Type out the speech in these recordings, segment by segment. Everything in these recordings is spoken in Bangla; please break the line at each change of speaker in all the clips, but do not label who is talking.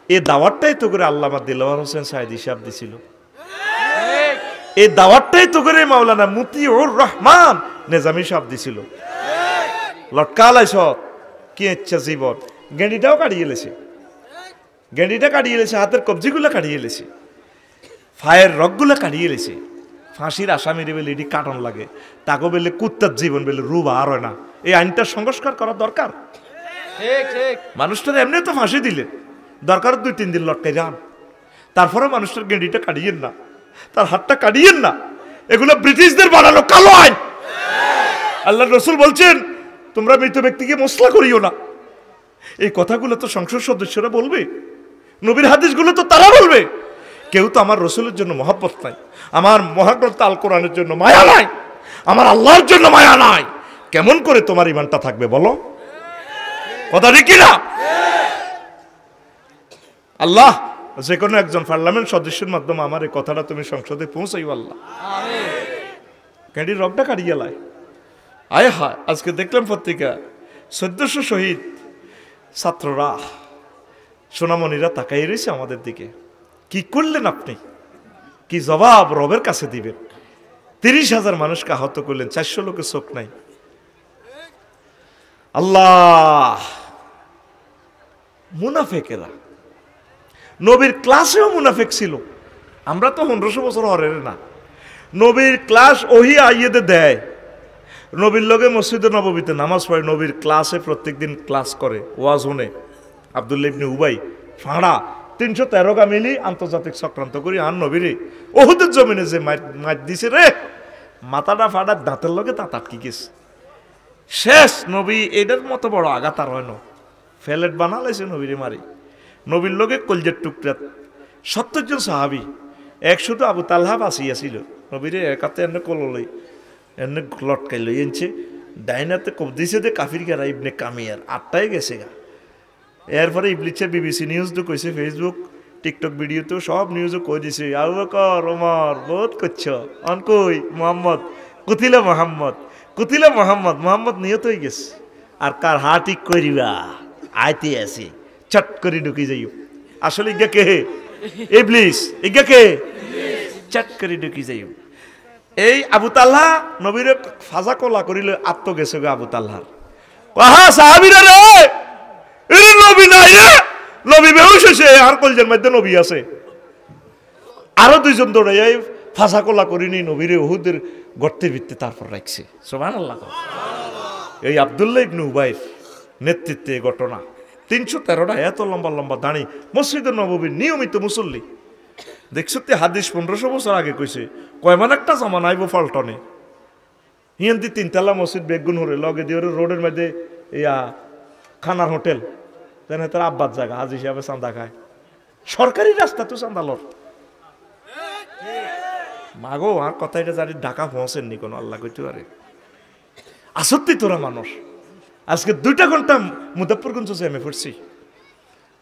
এই দাওয়াতটাই তো করে আল্লামা দিলওয়ার হোসেন সাইদি সাহেব দিছিল, এই দাওয়াতটাই তো করে মাওলানা মতিউর রহমান নিজামী সাহেব দিছিল। লটকালাইছ কি ইচ্ছা জীবন, গেঁডিটাও কাটিয়ে এলেছে, গেঁডিটা কাটিয়ে এলেছে, হাতের কবজিগুলো কাটিয়ে এলেছে, ফায়ের রগগুলো কাটিয়ে এলেছে। ফাঁসির আসামিরে বেলে এটি কাটন লাগে, তাকে বেলে কুত্তার জীবন বেলে রুবা আর হয় না। এই আইনটা সংস্কার করা দরকার। মানুষটার এমনি তো ফাঁসি দিলে দরকার 2-3 দিন লটকাই যান, তারপরে মানুষটার গেঁডিটা কাটিয়েন না, তার হাতটা কাটিয়েন না। এগুলো ব্রিটিশদের বানানো কালো আইন। আল্লাহ রসুল বলছেন তোমরা মৃত ব্যক্তিকে মসলা করিও না। এই কথাগুলো তো সংসদ সদস্যরা বলবে, নবীর হাদিসগুলো তো তারা বলবে। কেউ তো আমার রসুলের জন্য মহব্বত নাই, আমার মহাগ্রন্থ আল কোরআনের জন্য মায়া নাই, আমার আল্লাহর জন্য মায়া নাই। কেমন করে তোমার ইমানটা থাকবে বলো? কথা ঠিক না? আল্লাহ যে কোনো একজন পার্লামেন্ট সদস্যের মাধ্যমে আমার এই কথাটা তুমি সংসদে পৌঁছাইও আল্লাহ। ক্যান্ডির রগটা কাটিয়ে লাই। আয় হায়, আজকে দেখলাম পত্রিকা 1400 শহীদ ছাত্ররা, সোনামণিরা তাকাই রয়েছে আমাদের দিকে। কি করলেন আপনি? কি জবাব রবের কাছে দিবেন? 30,000 মানুষকে আহত করলেন, 400 লোকের চোখ নাই। আল্লাহ, মুনাফেকেরা নবীর ক্লাসেও মুনাফেক ছিল। আমরা তো 1500 বছর হরের না। নবীর ক্লাস ওহি আইয়েদে দেয়, নবীর লগে মসজিদে নববীতে নামাজ পড়ে, নবীর ক্লাসে প্রত্যেকদিন ক্লাস করে, ওয়াজ শুনে। আব্দুল্লাহ ইবনে উবাই ফাঁড়া 313 গামিলি আন্তর্জাতিক চক্রান্ত করি আর নবীরে ওহুদের জমিনে যে মার দিছে রে, মাথাটা ফাটা দাঁতের লগে দাঁত আটকি গেছে। শেষ নবী এটার মতো বড় আঘাত আর হয় না, ফেলেট বানালাইছে নবীরে মারি। নবীর লগে কলজের টুকরা 70 জন সাহাবি, এক শুধু আবু তালহা বাঁচিয়াছিল। নবীরে একাতে এনে কললই এনে লটকাই লই এনছে, ডাইনাতে কব দিছে যে কাফির গেরা ইবনে কামিয়ার 8টায় গেছে গা। এরপরে ইবলিছে বিবিসি নিউজ তো কইছে, ফেসবুক টিকটক ভিডিওতে সব নিউজও কই দিছে, আবু বকর ওমর বহুত করছ অন কই মোহাম্মদ কুতিলা মোহাম্মদ, কুতিলা মোহাম্মদ, মোহাম্মদ নিহত হয়ে গেছে। আর কার হা ঠিক করিবা আইতে আছে, চট করে ঢুকি যাইও। আসলে ইগা কে? ইবলিস। ইগা কে? চট করে ঢুকি যাইও। এই আবু তালহা নবীরে ফাজা কলা করিলে আত্ম গেছে গো আবু তালহার। কাহা সাহাবীরা রে, এর নবী নাই রে, নবী বেহুশ হইছে, আর কলজের মধ্যে নবী আছে। আরো 2 জন দৌড়াই ফাজা কলা করিনি নবীরে উহুদের গর্তের ভিত্তি তারপর রাখছে। সুবহানাল্লাহ। এই আব্দুল্লাহ ইবনে উবাইর নেতৃত্বে ঘটনা। 313টা এত লম্বা লম্বা দাঁড়ি, মসজিদে নববীর নিয়মিত মুসল্লি। দেখছো তে হাদিস 1500 বছর আগে কইছে, কয়মান একটা জামান আইব ফলটনে। হিয়ান্তি 3 তলা মসজিদ বেগুন হরে লগে দিয়ে রোডের মধ্যে ইয়া খানার হোটেল, তেনে তার আব্বাস জায়গা আজ হিসাবে চান্দা খায়। সরকারি রাস্তা তো চান্দালর মাগো। আর কথা এটা জানি ঢাকা পৌঁছেননি কোনো, আল্লাহ কইতে পারে। আসত্তি তোরা মানুষ। আজকে 2টা ঘন্টা মুজাফফরগঞ্জ জ্যামে পড়ছি।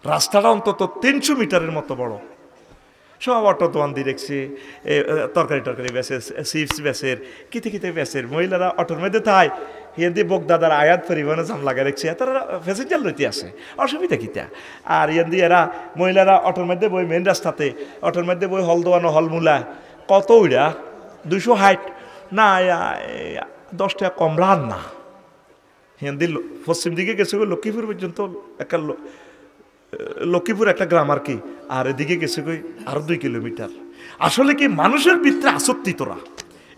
রাস্তাটা অন্তত 300 মিটারের মতো বড়। সব অটো দোয়ান দিয়ে দেখছি, তরকারি টরকারি বেচের, চিপস বেচের, কিতে কিতে বেচের। মহিলারা অটোর মধ্যে থাই, হিয়ে দিয়ে বগদাদার আয়াত পরিবহনে জাম লাগাই রাখছে, তারা প্যাসেঞ্জার লইতে আসে, অসুবিধা কিতা। আর ইয়ান দিয়ে এরা মহিলারা অটোর মধ্যে বই মেন রাস্তাতে, অটোর মধ্যে বই হল দোয়ানো হলমুলা কত ওইরা 260 না 10 টাকা কম রান না। হিন্দি পশ্চিম দিকে গেছে লক্ষ্মীপুর পর্যন্ত, একটা লক্ষ্মীপুর একটা গ্রাম আর কি, আর এদিকে গেছে কই আরো 2 কিলোমিটার। আসলে কি মানুষের ভিতরে আসক্তি তোরা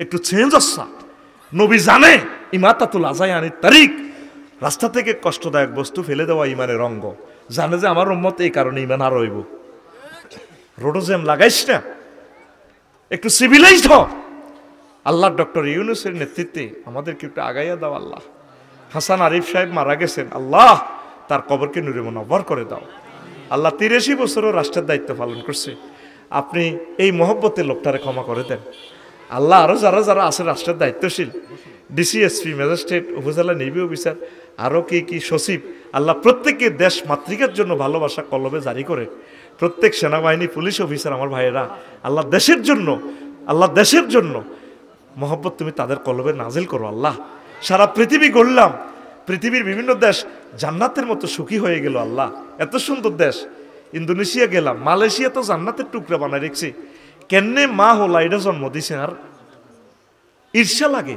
একটু চেঞ্জ আসা। নবী জানে ইমাতাতুল আজায়ানির তারিখ, রাস্তা থেকে কষ্টদায়ক বস্তু ফেলে দেওয়া ইমানের অঙ্গ। জানে যে আমার উম্মত এই কারণে ইমান আর হইব। রোডোজ্যাম লাগাইস না, একটু সিভিলাইজড হ। আল্লাহ ডক্টর ইউনূসের নেতৃত্বে আমাদেরকে একটু আগাইয়া দাও আল্লাহ। হাসান আরিফ সাহেব মারা গেছেন, আল্লাহ তার কবরকে নূরে মুনাব্বর করে দাও আল্লাহ। 83 বছরও রাষ্ট্রের দায়িত্ব পালন করছে, আপনি এই মহব্বতের লোকটারে ক্ষমা করে দেন আল্লাহ। আরও যারা যারা আছে রাষ্ট্রের দায়িত্বশীল, ডিসি, এসপি, ম্যাজিস্ট্রেট, উপজেলা নির্বাহী অফিসার, আরও কি সচিব, আল্লাহ প্রত্যেককে দেশ মাতৃকার জন্য ভালোবাসা কলবে জারি করে। প্রত্যেক সেনাবাহিনী, পুলিশ অফিসার আমার ভাইয়েরা, আল্লাহ দেশের জন্য, আল্লাহ দেশের জন্য মহব্বত তুমি তাদের কলবে নাজিল করো আল্লাহ। সারা পৃথিবী গড়লাম, পৃথিবীর বিভিন্ন দেশ জান্নাতের মতো সুখী হয়ে গেল আল্লাহ। এত সুন্দর দেশ, ইন্দোনেশিয়া গেলাম, মালয়েশিয়া তো জান্নাতের টুকরা বানায় রেখেছে, কেনে মা হলা এটা জন্ম দিছে, আর ঈর্ষা লাগে।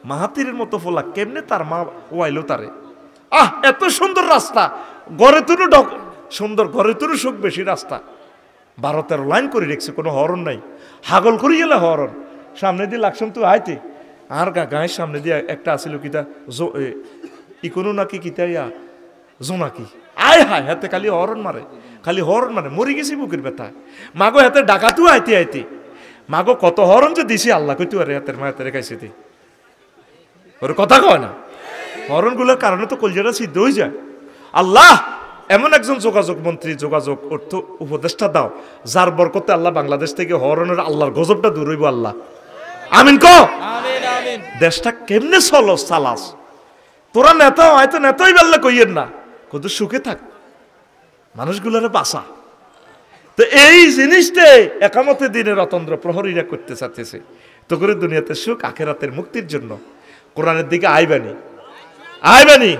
মাহাতিরের মতো ফোলা কেমনে তার মা ওয়াইলো তারে, এত সুন্দর রাস্তা, ঘরে তুরু সুন্দর, ঘরে তুরু সুখ বেশি রাস্তা, 12-13 লাইন করে রেখেছে, কোনো হরণ নাই, হাগল করি গেলে হরণ, সামনে দিয়ে লাগছম তুই আইতে, আর গায়ের সামনে দিয়ে একটা আসিল কিতা ইকোনো নাকি কিতা ইয়া জোনাকি, আয় হায় হাতে খালি হরণ মারে, খালি হরণ মারে, মরি গেছি বুকের ব্যথায়। মাগো হাতে ডাকাতু আইতে আইতে, মাগো কত হরণ যে দিছি আল্লাহ কইতে আরে হাতের মা হাতে রেখাইছে দি, ওর কথা কয় না। হরণগুলোর কারণে তো কলজাটা সিদ্ধ হয়ে যায়। আল্লাহ এমন একজন যোগাযোগ মন্ত্রী, যোগাযোগ অর্থ উপদেষ্টা দাও, যার বরকতে আল্লাহ বাংলাদেশ থেকে হরণের আল্লাহর গজবটা দূর হইব। আল্লাহ আমিন ক। দেশটা কেমনে চালাস, তোরা নেতা হয়তো নেতাই বেললে কইয়েন না, কত সুখে থাক, মানুষগুলোরে বাঁচা। তো এই জিনিসটাই একামতে দিনের অতন্দ্র প্রহরীরা করতে চাচ্ছে, তো করে দুনিয়াতে সুখ আখেরাতের মুক্তির জন্য কোরআনের দিকে আইবানি।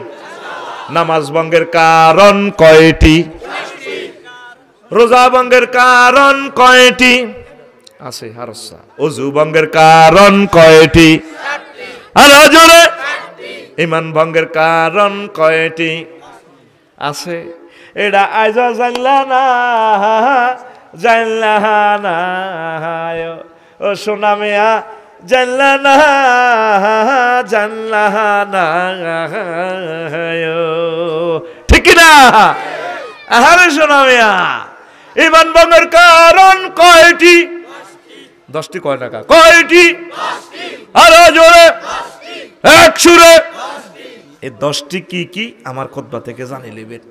নামাজ ভঙ্গের কারণ কয়টি, রোজা ভঙ্গের কারণ কয়টি আছে, হারসা ওযু ভঙ্গের কারণ কয়টি, আর জোরে ঈমান ভঙ্গের কারণ কয়টি আছে, এটা আজ জানলা না ও সোনা মিয়া, জানলা না ঠিক না? আহারে সোনা মিয়া, ঈমান ভঙ্গের কারণ কয়টি, 10টি কয় টাকা, কয়টি আরো জোরে এক সুরে, এই 10টি কি কি আমার খুতবা থেকে জানি নেবেন,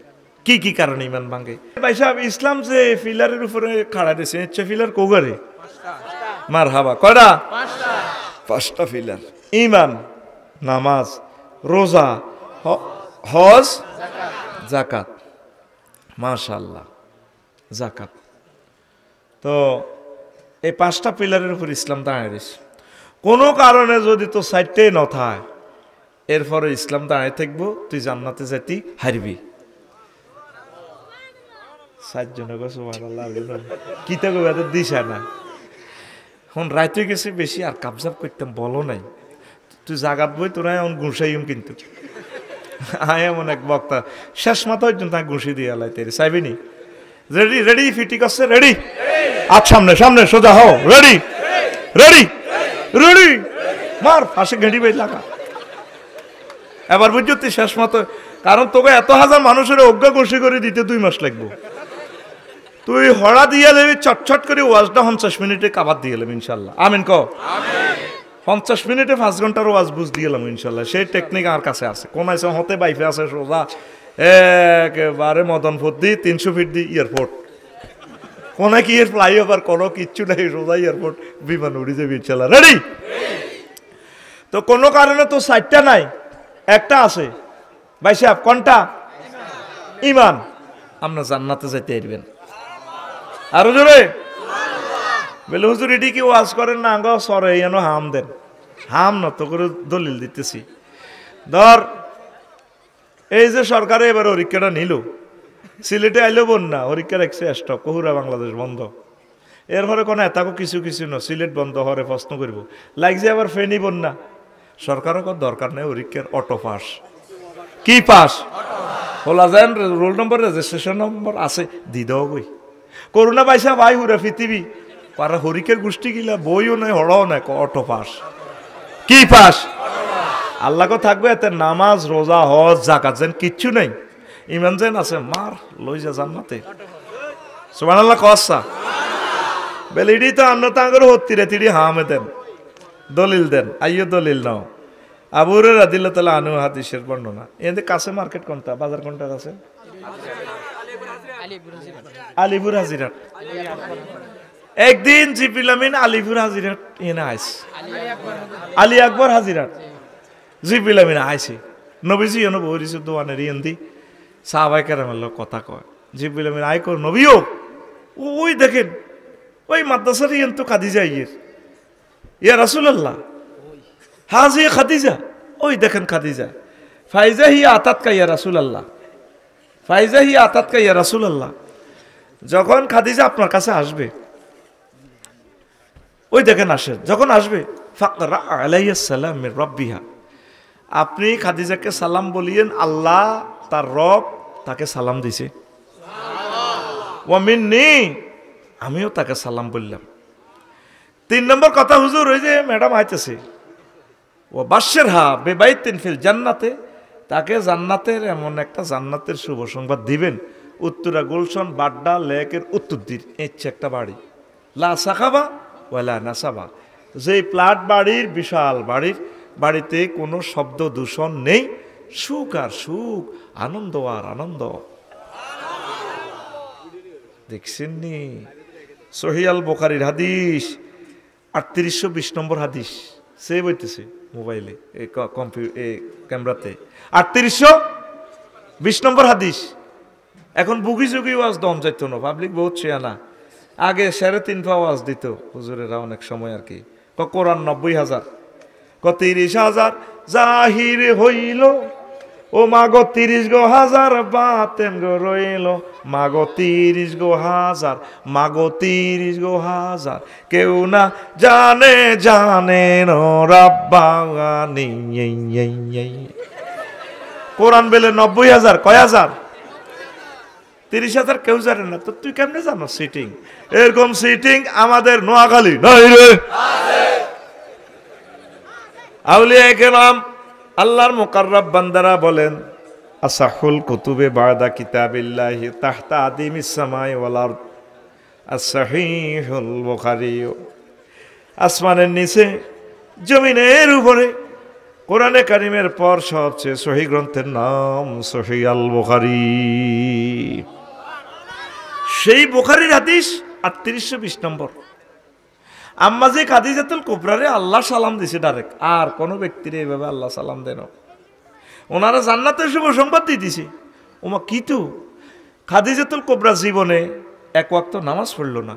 কি কি কারণে ঈমান ভাঙে। ভাই সাহেব, ইসলাম যে ফিলারের উপরে খাড়া দিয়েছে, ইচ্ছা ফিলার কোগারে মারহাবা, কয়টা? 5টা ফিলার, ঈমান, নামাজ, রোজা, হজ, যাকাত। মাশাআল্লাহ, যাকাত। তো এই 5টা পিলারের উপর ইসলাম দাঁড়িয়ে রয়েছে। কোনো কারণে যদি তো 4টাই ন থাকে, এরপরে ইসলাম দাঁড়িয়ে থাকবো, তুই জান্নাতে যেতে হারবি। 4 জনে কি থাকবো এদের দিশা না। এখন রাইতে গেছে বেশি, আর কাবজাব করতাম বলো নাই, তুই জাগাত বই তোরা এমন ঘুষাইম, কিন্তু আয় এমন এক বক্তা শেষ মাথা পর্যন্ত ঘুষি দিয়ে আলাই তেরে চাইবিনি। রেডি রেডি ফিটি করছে, রেডি আজ সামনে সামনে সোজা হও, রেডি রেডি রেডি মার ফাঁসে ঘেঁটি বেশ লাগা। এবার বুঝছো তুই শেষ মতো, কারণ তোকে এত হাজার মানুষের অজ্ঞা ঘষি করে দিতে 2 মাস লাগবো। তুই হড়া দিয়ে লেবি চটচট করে ওয়াজটা 50 মিনিটে কাবার দিয়ে এলাম ইনশাল্লাহ। আমিন ক। 50 মিনিটে 5 ঘন্টার ওয়াজ বুঝ দিয়ে এলাম ইনশাল্লাহ। সেই টেকনিক আমার কাছে আছে, কোন আছে হতে বাইফে আছে সোজা একেবারে মদন ফুট দি 300 ফিট দি এয়ারপোর্ট, কোন কি এর ফ্লাইওভার কোনো কিচ্ছু নাই, সোজা এয়ারপোর্ট, বিমান উড়ে যাবে ইনশাল্লাহ। রেডি? তো কোনো কারণে তো 4টা নাই, একটা আছে। ভাই সাহেব কোনটা? ঈমান। আমরা জান্নাতে যাইতে পারবেন। আরো জোরে বলে হুজুর এটি কি ওয়াজ করেন না? আঙ্গ সরে এনো হাম দেন, হাম নত করে দলিল দিতেছি। ধর এই যে সরকারে এবার পরীক্ষাটা নিল, সিলেটে আইলো বন্যা, পরীক্ষা রাখছে স্টপ, কহুরা বাংলাদেশ বন্ধ। এরপরে কোনো এতাকো কিছু কিছু ন, সিলেট বন্ধ হরে প্রশ্ন করব, লাগছে আবার ফেনি বন্যা। সরকারও কোনো দরকার নেই পরীক্ষার, অটো পাস। কি পাস? বলা যায় রোল নম্বর রেজিস্ট্রেশন নম্বর আছে, দি দাও বই। করোনা পাইসা ভাই হুরা পৃথিবী পারা হরিকের গোষ্ঠী গিলা বইও নাই, হড়াও নাই, অটো পাস। কি পাস? আল্লাহকে থাকবে এতে নামাজ রোজা হজ যাকাত যেন কিচ্ছু নেই, ইমান যেন আছে, মার লই যা জান্নাতে। সুবহানাল্লাহ কসা বেলে ইডি তো আন্ন তাঙ্গর হত্তিরে তিড়ি হামে দেন, দলিল দেন, আইয়ো দলিল নাও। আবু হুরায়রা রাদিয়াল্লাহু তাআলা আনহু হাদিসের বর্ণনা। এদের কাছে মার্কেট কোনটা, বাজার কোনটা আছে? আলিপুর হাজিরাট। একদিন জিবরিল আমিন আলিপুর হাজিরাট এনে আইছে, আলী আকবর হাজিরাট। জিবরিল আমিন আইছে, নবীজি এনে বইরিছে দোয়ানের ইন্দি, সাহাবায়ে কেরামের কথা কয়। জিবরিল আমিন আই কর, নবীও ওই দেখেন ওই মাদ্রাসার ইয়েন তো খাদিজা ইয়ের, ইয়া রাসূলুল্লাহ হাজি খাদিজা, ওই দেখেন খাদিজা। ফাইজা হি আতাত কা ইয়া রাসূলুল্লাহ, ফাইজা হি আতাত কা ইয়া রাসূলুল্লাহ। যখন খাদিজা আপনার কাছে আসবে, ওই দেখেন আসে, যখন আসবে ফাকরা আলাইহিস সালাম মির রাব্বিহা, আপনি খাদিজাকে সালাম বলিয়েন, আল্লাহ তার রব তাকে সালাম দিছে, ওয়া মিন্নি, আমিও তাকে সালাম বললাম। 3 নম্বর কথা, হুজুর ওই যে ম্যাডাম আইতেছে, ও বাশশিরহা বিবাইতিন ফিল জান্নাতে, তাকে জান্নাতের এমন একটা জান্নাতের শুভ সংবাদ দিবেন, উত্তরা গুলশন বাড্ডা লেকের উত্তর দিক ইচ্ছে একটা বাড়ি, লা সাখাবা ওয়ালা নাসাবা, যেই প্লাট বাড়ির, বিশাল বাড়িতে কোনো শব্দ দূষণ নেই, সুখ আর সুখ, আনন্দ আর আনন্দ। দেখছেন নি? সহিহ আল বুখারীর হাদিস 3820 নম্বর হাদিস, সেভ হইতেছে মোবাইলে, ক্যামেরাতে, 3820 নম্বর হাদিস। এখন বুগি যুগি ওয়াজ দম যাইতো না, পাবলিক বহুত চেয়ানা। আগে 3.5 ওয়াজ দিত হুজুরেরা অনেক সময় আর কি, কোরআন 90,000, 30,000 জাহির হইল, ও মাগো 30 গো হাজার, বাতেন গো রইল, মাগো 30 গো হাজার, মাগো 30 গো হাজার, কেউ না জানে জানে রাব্বানি। কোরআন বেলে 90,000, কয় হাজার? 30,000 কেউ জানে না, তো তুই কেমনে জানো? সিটিং, এরকম সিটিং আমাদের নোয়াখালী নাই রে। আউলিয়া কেরাম, আল্লাহর মুকাররাব বান্দারা বলেন, আসাহুল কুতুবে বাদা কিতাবিল্লাহি তাহতা আদিমিস সামাই ওয়াল আরদ as-সহিহুল বুখারী। আসমানের নিচে জমিনের উপরে কোরআনে কারিমের পর সবচেয়ে সহিহ গ্রন্থের নাম সহিহ আল বুখারী। সেই বুখারীর হাদিস 3820 নম্বর। আম্মাজি খাদিজাতুল কুবরারে আল্লাহ সালাম দিছে ডাইরেক্ট, আর কোন ব্যক্তির এইভাবে আল্লাহ সালাম দেন, ওনারা জান্নাতের শুভ সংবাদ দিয়ে দিছে। ওমা কি তো, খাদিজাতুল কুবরা জীবনে এক ওয়াক্ত নামাজ পড়ল না,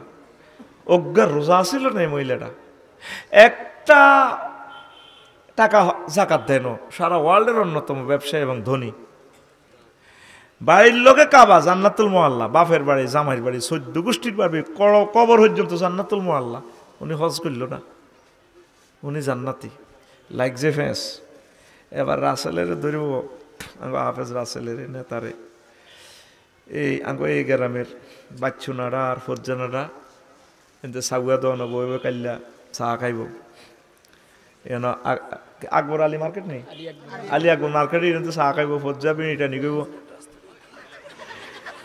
অজ্ঞার রোজা ছিল না এই মহিলাটা, একটা টাকা জাকাত দেন, সারা ওয়ার্ল্ডের অন্যতম ব্যবসায়ী এবং ধনী, বাড়ির লোকে কাবা, জান্নাতুল মুআল্লা, বাপের বাড়ি, জামাইয়ের বাড়ি, 14 গোষ্ঠীর বাড়ি, কবর পর্যন্ত জান্নাতুল মুআল্লা। উনি হজ করল না, উনি জান্নাতি, লাইক যে ফেস। এবার রাসেলের ধরব, হাফেজ রাসেলের নেতারে, এই গ্রামের বাচ্চুনারা আর ফজ্জানারা এতে সাগুয়া দেওয়া নব, কাল্লা চা খাইব, এন আকবর আলী মার্কেট নেই, আলী আকবর মার্কেটে এনে চা খাইব, ফজ্জা বিনিটা নি গইব,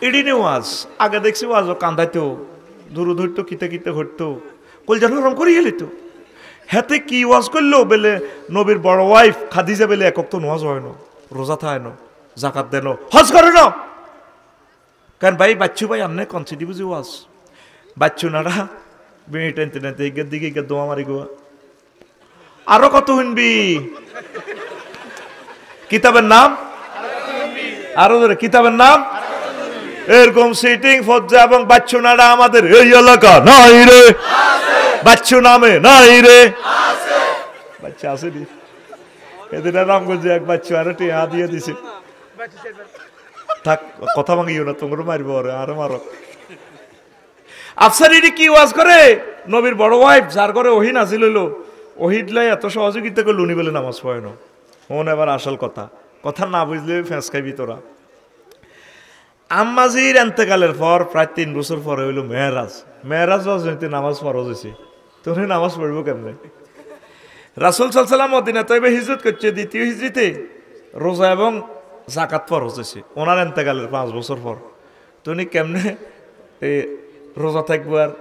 এডি নে ওয়াজ। আগে দেখছি ওয়াজ কান্দাইতো, দূর ধরতো, কিতে কিতে হরতো, কলজার নরম করে গেলি তো। হেতে কি ওয়াজ করলো বেলে, নবীর বড় ওয়াইফ খাদিজা বেলে একক তো নোয়াজ হয় না, রোজা থায় না, জাকাত দেন, হজ করে না। কারণ ভাই বাচ্চু ভাই আমনে কনসিডি বুঝি ওয়াজ, বাচ্চু নারা বিনি টেনতে টেনতে ইগের দিকে ইগের দোয়া মারি গোয়া, আরো কত শুনবি। কিতাবের নাম আরো ধরে, কিতাবের নাম এরকম সিটিং ফজ্জা এবং বাচ্চু নারা আমাদের এই এলাকা নাই রে, বাচ্চু নামে নাই রে, বাচ্চা আছে নি, এদিন রামগঞ্জে এক বাচ্চু আরো টিয়া দিয়ে দিছে, থাক কথা ভাঙিও না, তোমরা মারবো আরো মারো। আফসার ইডি কি ওয়াজ করে, নবীর বড় ওয়াইফ যার ঘরে ওহি নাজিল হইল, ওহিদলাই এত সহযোগিতা করলো, উনি বলে নামাজ পড়ে না। হন এবার আসল কথা, কথা না বুঝলে ফেঁস খাইবি তোরা। আম্মাজির এন্তেকালের পর প্রায় 3 বছর পরে হইল মেহরাজ। মেহরাজ হইতে নামাজ ফরজ হয়েছে, তোর নামাজ পড়বো কেমনে? রাসূল সাল্লাল্লাহু আলাইহি ওয়াসাল্লাম মদিনা তয়্যিবা হিজরত করছে, দ্বিতীয় হিজরিতে রোজা এবং জাকাত ফরজ হয়েছে ওনার এন্তেকালের 5 বছর পর। তো উনি কেমনে এই রোজা থাকবো আর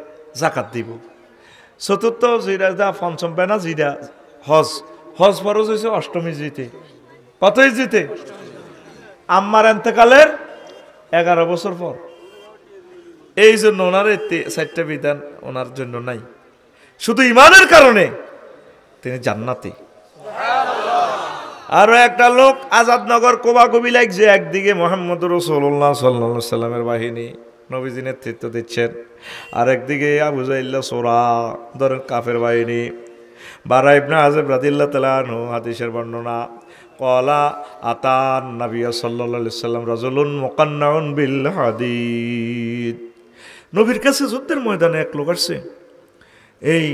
জাকাত দিব? চতুর্থ জিরা পঞ্চম বেনা জিরা হজ, হজ ফরজ হয়েছে 8ম হিজরিতে। কত হিজরিতে? আম্মার এন্তেকালের 11 বছর পর। এই জন্য ওনার 4টা বিধান ওনার জন্য নাই, শুধু ইমানের কারণে তিনি জান্নাতি। আরো একটা লোক আজাদনগর কোবাকবি লাগছে, একদিকে মুহাম্মদ রাসূলুল্লাহ সাল্লাল্লাহু আলাইহি সাল্লামের বাহিনী নবীজি নেতৃত্ব দিচ্ছেন, আর একদিকে আবু জাইল্লা সোরা ধরেন কাফের বাহিনী। বারা ইবনে আযিব রাদিয়াল্লাহু তাআলা আনহু হাদিসের বর্ণনা, ক্বালা আতান নবী সাল্লাল্লাহু আলাইহি সাল্লাম রাজুলুন মুকান্নাউন বিল হাদিদ। নবীর কাছে যুদ্ধের ময়দানে এক লোক আসছে, এই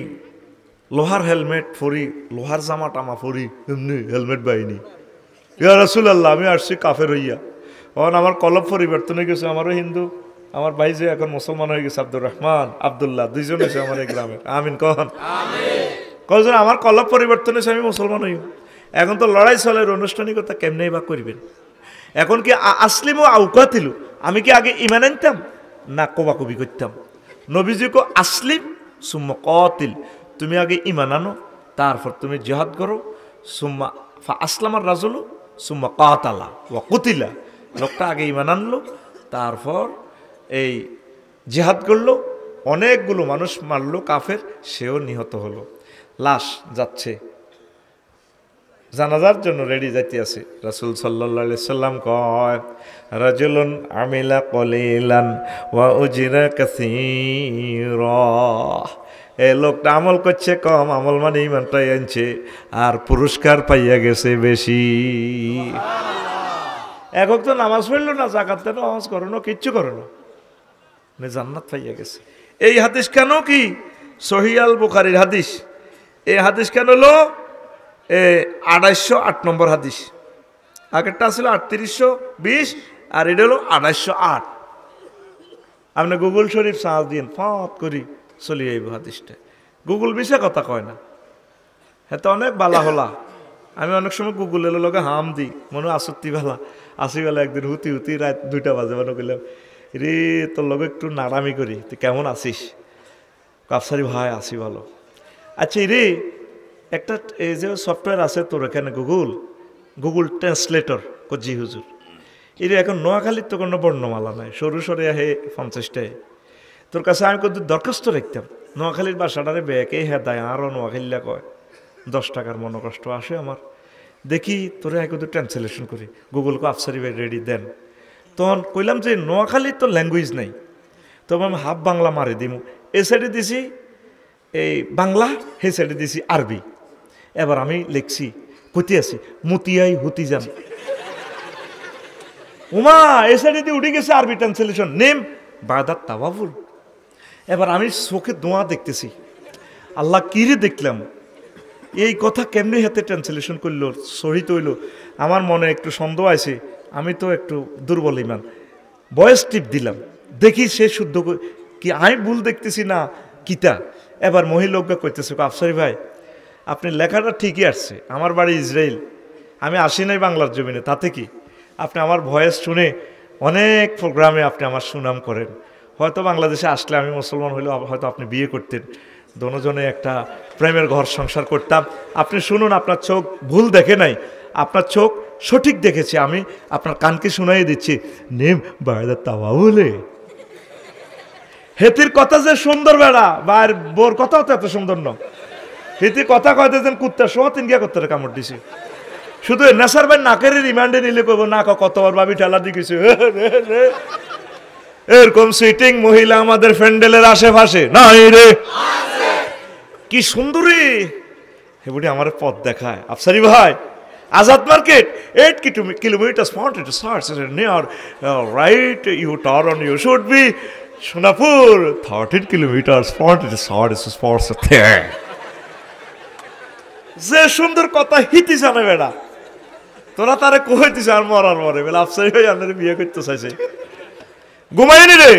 লোহার হেলমেট পরি, লোহার জামা টামা পরি, এমনি হেলমেট বাহিনী। ইয়া রাসূলুল্লাহ, আমি আসছি কাফের হইয়া, এখন আমার কলব পরিবর্তন হয়ে গেছে, আমারও হিন্দু, আমার ভাই যে এখন মুসলমান হয়ে গেছে, আব্দুর রহমান, আব্দুল্লাহ, দুইজন এসে আমার এই গ্রামে। আমিন কখন কজন আমার কলব পরিবর্তন হয়েছে, আমি মুসলমান হই। এখন তো লড়াই চলের আনুষ্ঠানিকতা কেমনেই বা করবেন। এখন কি আসলিম ও আউকাতিলু, আমি কি আগে ইমান আনতাম না কোবাকুবি করতাম? নবীজি কো আসলিম সুম্মা কাতিল, তুমি আগে ইমান আনো, তারপর তুমি জিহাদ করো। সুম্মা ফা আসলামার রাজুলু সুম্মা কাতালা ওয়া কুতিলা, লোকটা আগে ইমান আনলো, তারপর এই জিহাদ করলো, অনেকগুলো মানুষ মারলো কাফের, সেও নিহত হলো। লাশ যাচ্ছে, জানাজার জন্য রেডি যাইতে আছে। রাসূল সাল্লাল্লাহু আলাইহি সাল্লাম কয়, রাজুলুন আমিলা কলিলান ওয়া উজরা কাসীরা, এই লোকটা আমল করছে কম, আমল মানে ইমানটাই আনছে, আর পুরস্কার পাইয়া গেছে বেশি। একক তো নামাজ পড়লো না, যাকাত দেন, নামাজ করো না, কিচ্ছু করো না, জান্নাত পাইয়া গেছে। এই হাদিস কেন কি সহিহ আল বুখারীর হাদিস। এই হাদিস কেন হলো 2808 নম্বর হাদিস। আগেরটা ছিল 3820, আর এটা হলো 2808। আপনি গুগল শরীফ সার্চ দিন, ফট করি চলি আইব হাদিসটা। গুগল বিষয়ে কথা কয় না, হ্যাঁ তো অনেক বালা হলা। আমি অনেক সময় গুগলের লগে হাম দিই, মনে আসত্তি বেলা আসি বেলা একদিন হুতি হুতি রাত 2টা বাজে মানে কইলাম, রে তোর লগে একটু নাড়ামি করি, তুই কেমন আছিস? কাপসারি ভাই আসি ভালো। আচ্ছা রে, একটা এই যে সফটওয়্যার আছে তোর এখানে গুগল ট্রান্সলেটর, জি হুজুর, এর এখন নোয়াখালীর তো কোনো বর্ণমালা নাই, সরু সরে আহে 50টায়। তোর কাছে আমি কত দরখাস্ত রাখতাম, নোয়াখালীর বাসাটারে ব্যাকে হ্যাঁ দায়, আরও নোয়াখালীলা কয় 10 টাকার মনে কষ্ট আসে আমার, দেখি তোরে এক ট্রান্সলেশন করি। গুগলকে আফসারি ভাই রেডি দেন। তখন কইলাম যে নোয়াখালীর তো ল্যাঙ্গুয়েজ নাই, তবে আমি হাফ বাংলা মারি দিমু। এ সাইডে দিছি এই বাংলা, হে সাইডে দিছি আরবি। এবার আমি লিখছি, কতি আছি মতিয়াই হুতি যান, উমা এ সাইডে দিয়ে উঠে গেছে আরবি ট্রান্সলেশন, নেম বাদাত তাওয়াফুল। এবার আমি চোখে দোয়া দেখতেছি, আল্লাহ কিরে দেখলাম, এই কথা কেমনি হাতে ট্রান্সলেশন করলো, সহিত হইল। আমার মনে একটু সন্দেহ আছে, আমি তো একটু দুর্বল ইমান, ভয়েস টিপ দিলাম, দেখি সে শুদ্ধ কি আমি ভুল দেখতেছি না কিতা। এবার মহিলোকরা কইতেছে, আফসারি ভাই আপনি লেখাটা ঠিকই আসছে, আমার বাড়ি ইসরায়েল, আমি আসি নাই বাংলার জমিনে, তাতে কি? আপনি আমার ভয়েস শুনে অনেক প্রোগ্রামে আপনি আমার সুনাম করেন, হয়তো বাংলাদেশে আসলে আমি মুসলমান হইলেও হয়তো আপনি বিয়ে করতেন, দোনোজনে একটা প্রেমের ঘর সংসার করতাম। আপনি শুনুন, আপনার চোখ ভুল দেখে নাই, আপনার চোখ সঠিক দেখেছে, আমি আপনার কানকে শুনাই দিচ্ছি, নেম বায়দা তাওয়া বলে। হেতির কথা যে সুন্দর বেড়া, বা বোর কথাও তো এত সুন্দর ন, হেতির কথা কয়তে যেন কুত্তা সহ 3 গিয়া করতে কামড় দিছে। শুধু নেশার ভাই নাকের রিমান্ডে নিলে কইব না কতবার ভাবি ঠেলা দিয়েছে। এরকম সিটিং মহিলা আমাদের ফ্যান্ডেলের আশেপাশে নাই রে, কি সুন্দরী হেবুটি আমার পথ দেখায়। আফসারি ভাই, Azad market 8 kilometers pointed starts near right, you turn, you should be Sonapur 13 kilometers pointed sports there. যে সুন্দর কথা হিতি জানে বেড়া, তোরা তারে কইতিস আর মরার মরে বেলা আফসারি ভাই আপনার বিয়ে করতে চাইছে, ঘুমাইনি রে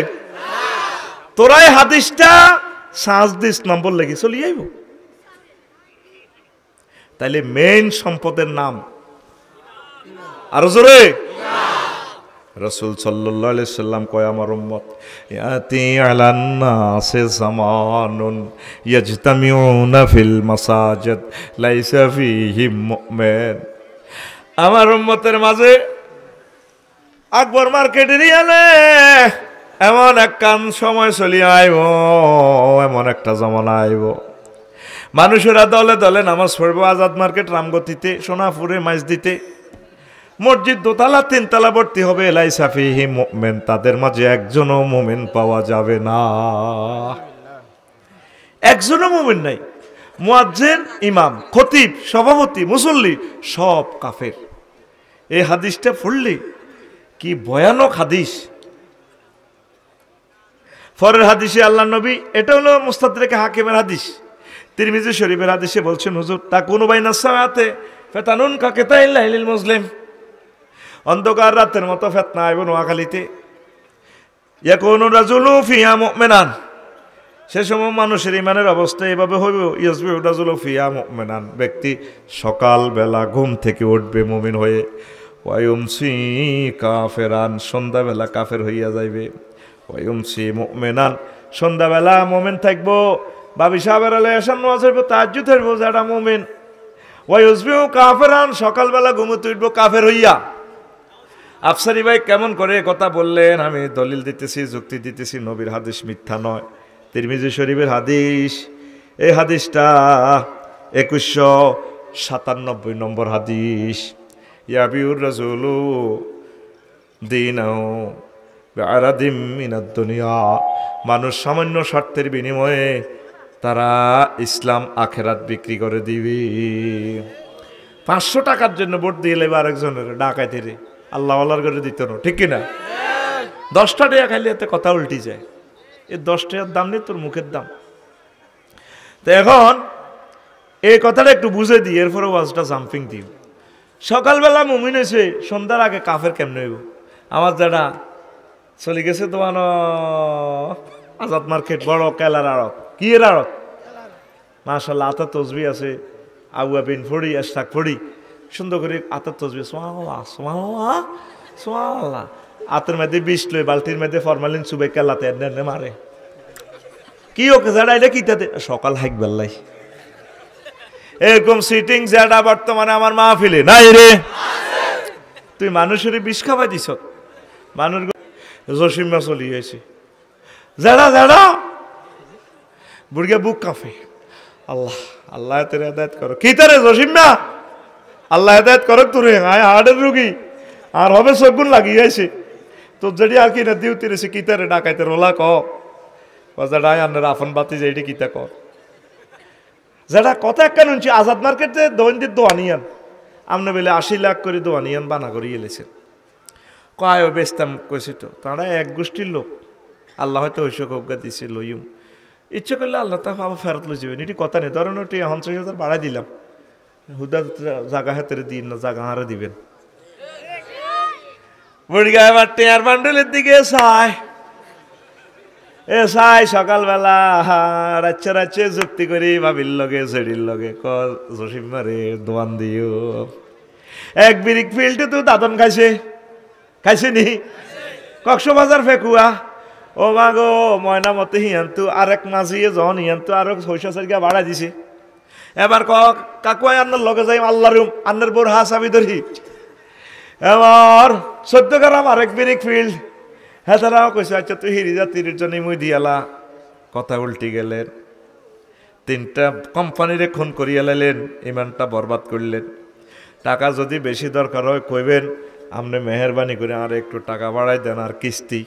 তোরাই হাদিসটা 7 নম্বর লেগে চলি যাইব। তাইলে মেইন সম্পদের নাম আরো জোরে, রাসূল সাল্লাল্লাহু আলাইহি সাল্লাম কয় আমার উম্মত ইয়াতি আলান নাসে জামানুন ইয়াজতামিউনা ফিল মাসাজিদ লাইসা ফীহি মুমিন। আমার উম্মতের মাঝে আকবর মার্কেটের ইয়ালে এমন একখান সময় চলি আইব, এমন একটা জমানা আইব, মানুষেরা দলে দলে নামাজ পড়বো আজাদ মার্কেট, রামগতিতে, সোনাপুরে, মাইজদিতে, মসজিদ 2 তলা 3 তলা ভর্তি হবে, লাইসা ফীহি মুমিন, তাদের মাঝে একজনও মুমিন পাওয়া যাবে না, একজনও মুমিন নাই। মুয়াজ্জিন, ইমাম, খতিব, সভাপতি, মুসল্লি সব কাফের। এই হাদিসটা পড়লি কি ভয়ানক হাদিস। পরের হাদিসে আল্লাহ নবী, এটা হলো মুস্তাদরিক হাকিমের হাদিস, তিরমিজি শরীফের হাদিসে বলছেন, হুজুর তাকুনু বাইনাস সাআতে ফাতানুন কাকিতাইল লাইলিল মুসলিম, অন্ধকার রাতের মতো ফিতনা আইব নোয়াখালীতে, ইয়াকুনু রাজুলু ফিহা মুমিনান, সে সময় মানুষের ইমানের অবস্থা এভাবে হইব, ইয়াসবিহু রাজুলু ফিহা মুমিনান, ব্যক্তি সকাল বেলা ঘুম থেকে উঠবে মুমিন হয়ে, ওয়ায়ুমসি কাফেরান, সন্ধ্যাবেলা কাফের হইয়া যাইবে, ওয়ায়ুমসি মুমিনান, সন্ধ্যাবেলা মুমিন থাকবো, বাবি সাহেবের আলে এসান নামাজ হইব, তাহাজ্জুদ হইব যারা মুমিন, ওয়ায়ুসবিহু কাফেরান, সকালবেলা ঘুমোতে উঠবো কাফের হইয়া। আফসারি ভাই কেমন করে কথা বললেন, আমি দলিল দিতেছি, যুক্তি দিতেছি, নবীর হাদিস মিথ্যা নয়, তিরমিজি শরীফের হাদিস। এই হাদিসটা 2197 নম্বর হাদিস। ইয়াবিউর রাজুলু দীনাহু বিআরাদিম মিনাদ দুনিয়া, মানুষ সামান্য স্বার্থের বিনিময়ে তারা ইসলাম আখেরাত বিক্রি করে দিবে। 500 টাকার জন্য ভোট দিয়ে লেবে আরেকজনের ডাকাইতে রে, আল্লাহ আল্লাহর করে দিত না, ঠিক কিনা? 10টা টাকা খাইলে এতে কথা উল্টি যায়, এই 10 টাকার দাম নেই তোর মুখের দাম। তো এখন এই কথাটা একটু বুঝে দিই, এরপরে ওয়াজটা জাম্পিং দিও। সকালবেলা মুমিন হয়েছে, সন্ধ্যার আগে কাফের কেমনে হইব? আমার যারা চলে গেছে দোয়ানো আজাদ মার্কেট, বড় কেলার আড়ত, কি এর আড়ত, মাশাআল্লাহ, আতা তসবি আছে, আউয়া বিন ফড়ি, আশাক ফড়ি, সুন্দর করে আতার তসবি, সুবহানাল্লাহ সুবহানাল্লাহ সুবহানাল্লাহ, আতের মধ্যে বিষ লই, বালতির মধ্যে ফরমালিন চুবে কেলাতে এনে মারে। কি ওকে যারা এটা কিতাতে সকাল হাইক বেল্লাই, এরকম সিটিং যারা বর্তমানে আমার মাহফিলে নাই রে। তুই মানুষের বিষ খাওয়াই দিছ, মানুষ জসিমা চলি হয়েছে, যারা যারা বুড়িয়া বুক কাঁপে, আল্লাহ আল্লাহ তোর হেদায়েত করো, কি তারে জসিমা, আল্লাহ হেদায়েত করো তোরে, আয় হার্টের রুগী আর হবে সগুন লাগিয়েছে তোর যদি আর কি না দিও তিরেছে, কি তারে ডাকাইতে রোলা ক যাই আন্নার আফন বাতি যাইটি কিতা কর, যারা কথা কেন শুনছি, আজাদ মার্কেটে দৈনন্দিন দোয়ানিয়ান আপনি বেলে 80 লাখ করে দোয়ানিয়ান বানা করে এলেছেন, কয় বেচতাম কইছি, তো তারা এক গোষ্ঠীর লোক, আল্লাহ হয়তো ঐশ্বক অজ্ঞা দিছে, লইম ইচ্ছে করলে আল্লাহ তা আবার ফেরত লই যাবেন, এটি কথা নেই। ধরেন ওটি 50,000 বাড়াই দিলাম, হুদা জাগা হাতে দিন না, জাগা হারে দিবেন। বুড়িগা এবার টেয়ার বান্ডেলের দিকে চায়, এ চাই সকালবেলা রাচ্ছে রাচ্ছে যুক্তি করি ভাবির লগে ছেড়ির লগে, ক জসিম মারে দোয়ান দিও, এক বিরিক ফিল্ডে তো দাদন খাইছে, খাইছে নি কক্সবাজার ফেকুয়া, ও মা গো ময়না মতে হিয়ান্তু আর এক মাঝিয়ে জন হিয়ান্তু আরো 600 বাড়াই দিছে। এবার কাকুয়াই আন্নার লগে যাই, আল্লাহ রুম আন্নার বোর হাস আমি ধরি, এবার 14 গ্রাম আরেক বিরিক ফিল্ড, হ্যাঁ তারাও কইছে আচ্ছা তুই হিরি যা, 30 জনই মুই দিয়ালা, কথা উল্টি গেলেন, 3টা কোম্পানিরে খুন করিয়া লাইলেন, ইমানটা বরবাদ করলেন। টাকা যদি বেশি দরকার হয় কইবেন, আপনি মেহরবানি করে আর একটু টাকা বাড়াই দেন, আর কিস্তি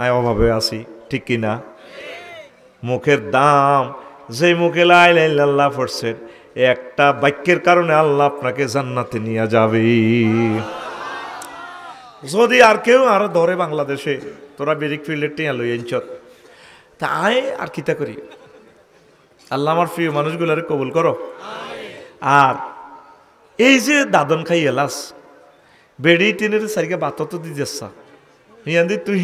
আয় অভাবে আছি, ঠিক কিনা? মুখের দাম, যে মুখে লা ইলাহা ইল্লাল্লাহ পড়ছেন, একটা বাক্যের কারণে আল্লাহ আপনাকে জান্নাতে নিয়ে যাবে। যদি আর কেউ আরো ধরে বাংলাদেশে, তোরা বেরিক ফিল্ডের টিয়া লই আনছত, তা আয় আর কিতা করি, আল্লাহ আমার প্রিয় মানুষগুলারে কবুল করো। আর এই যে দাদন খাই এলাস বেড়ি টিনের সারিকে বাতত দি যাচ্ছা, ইয়ান্দি তুই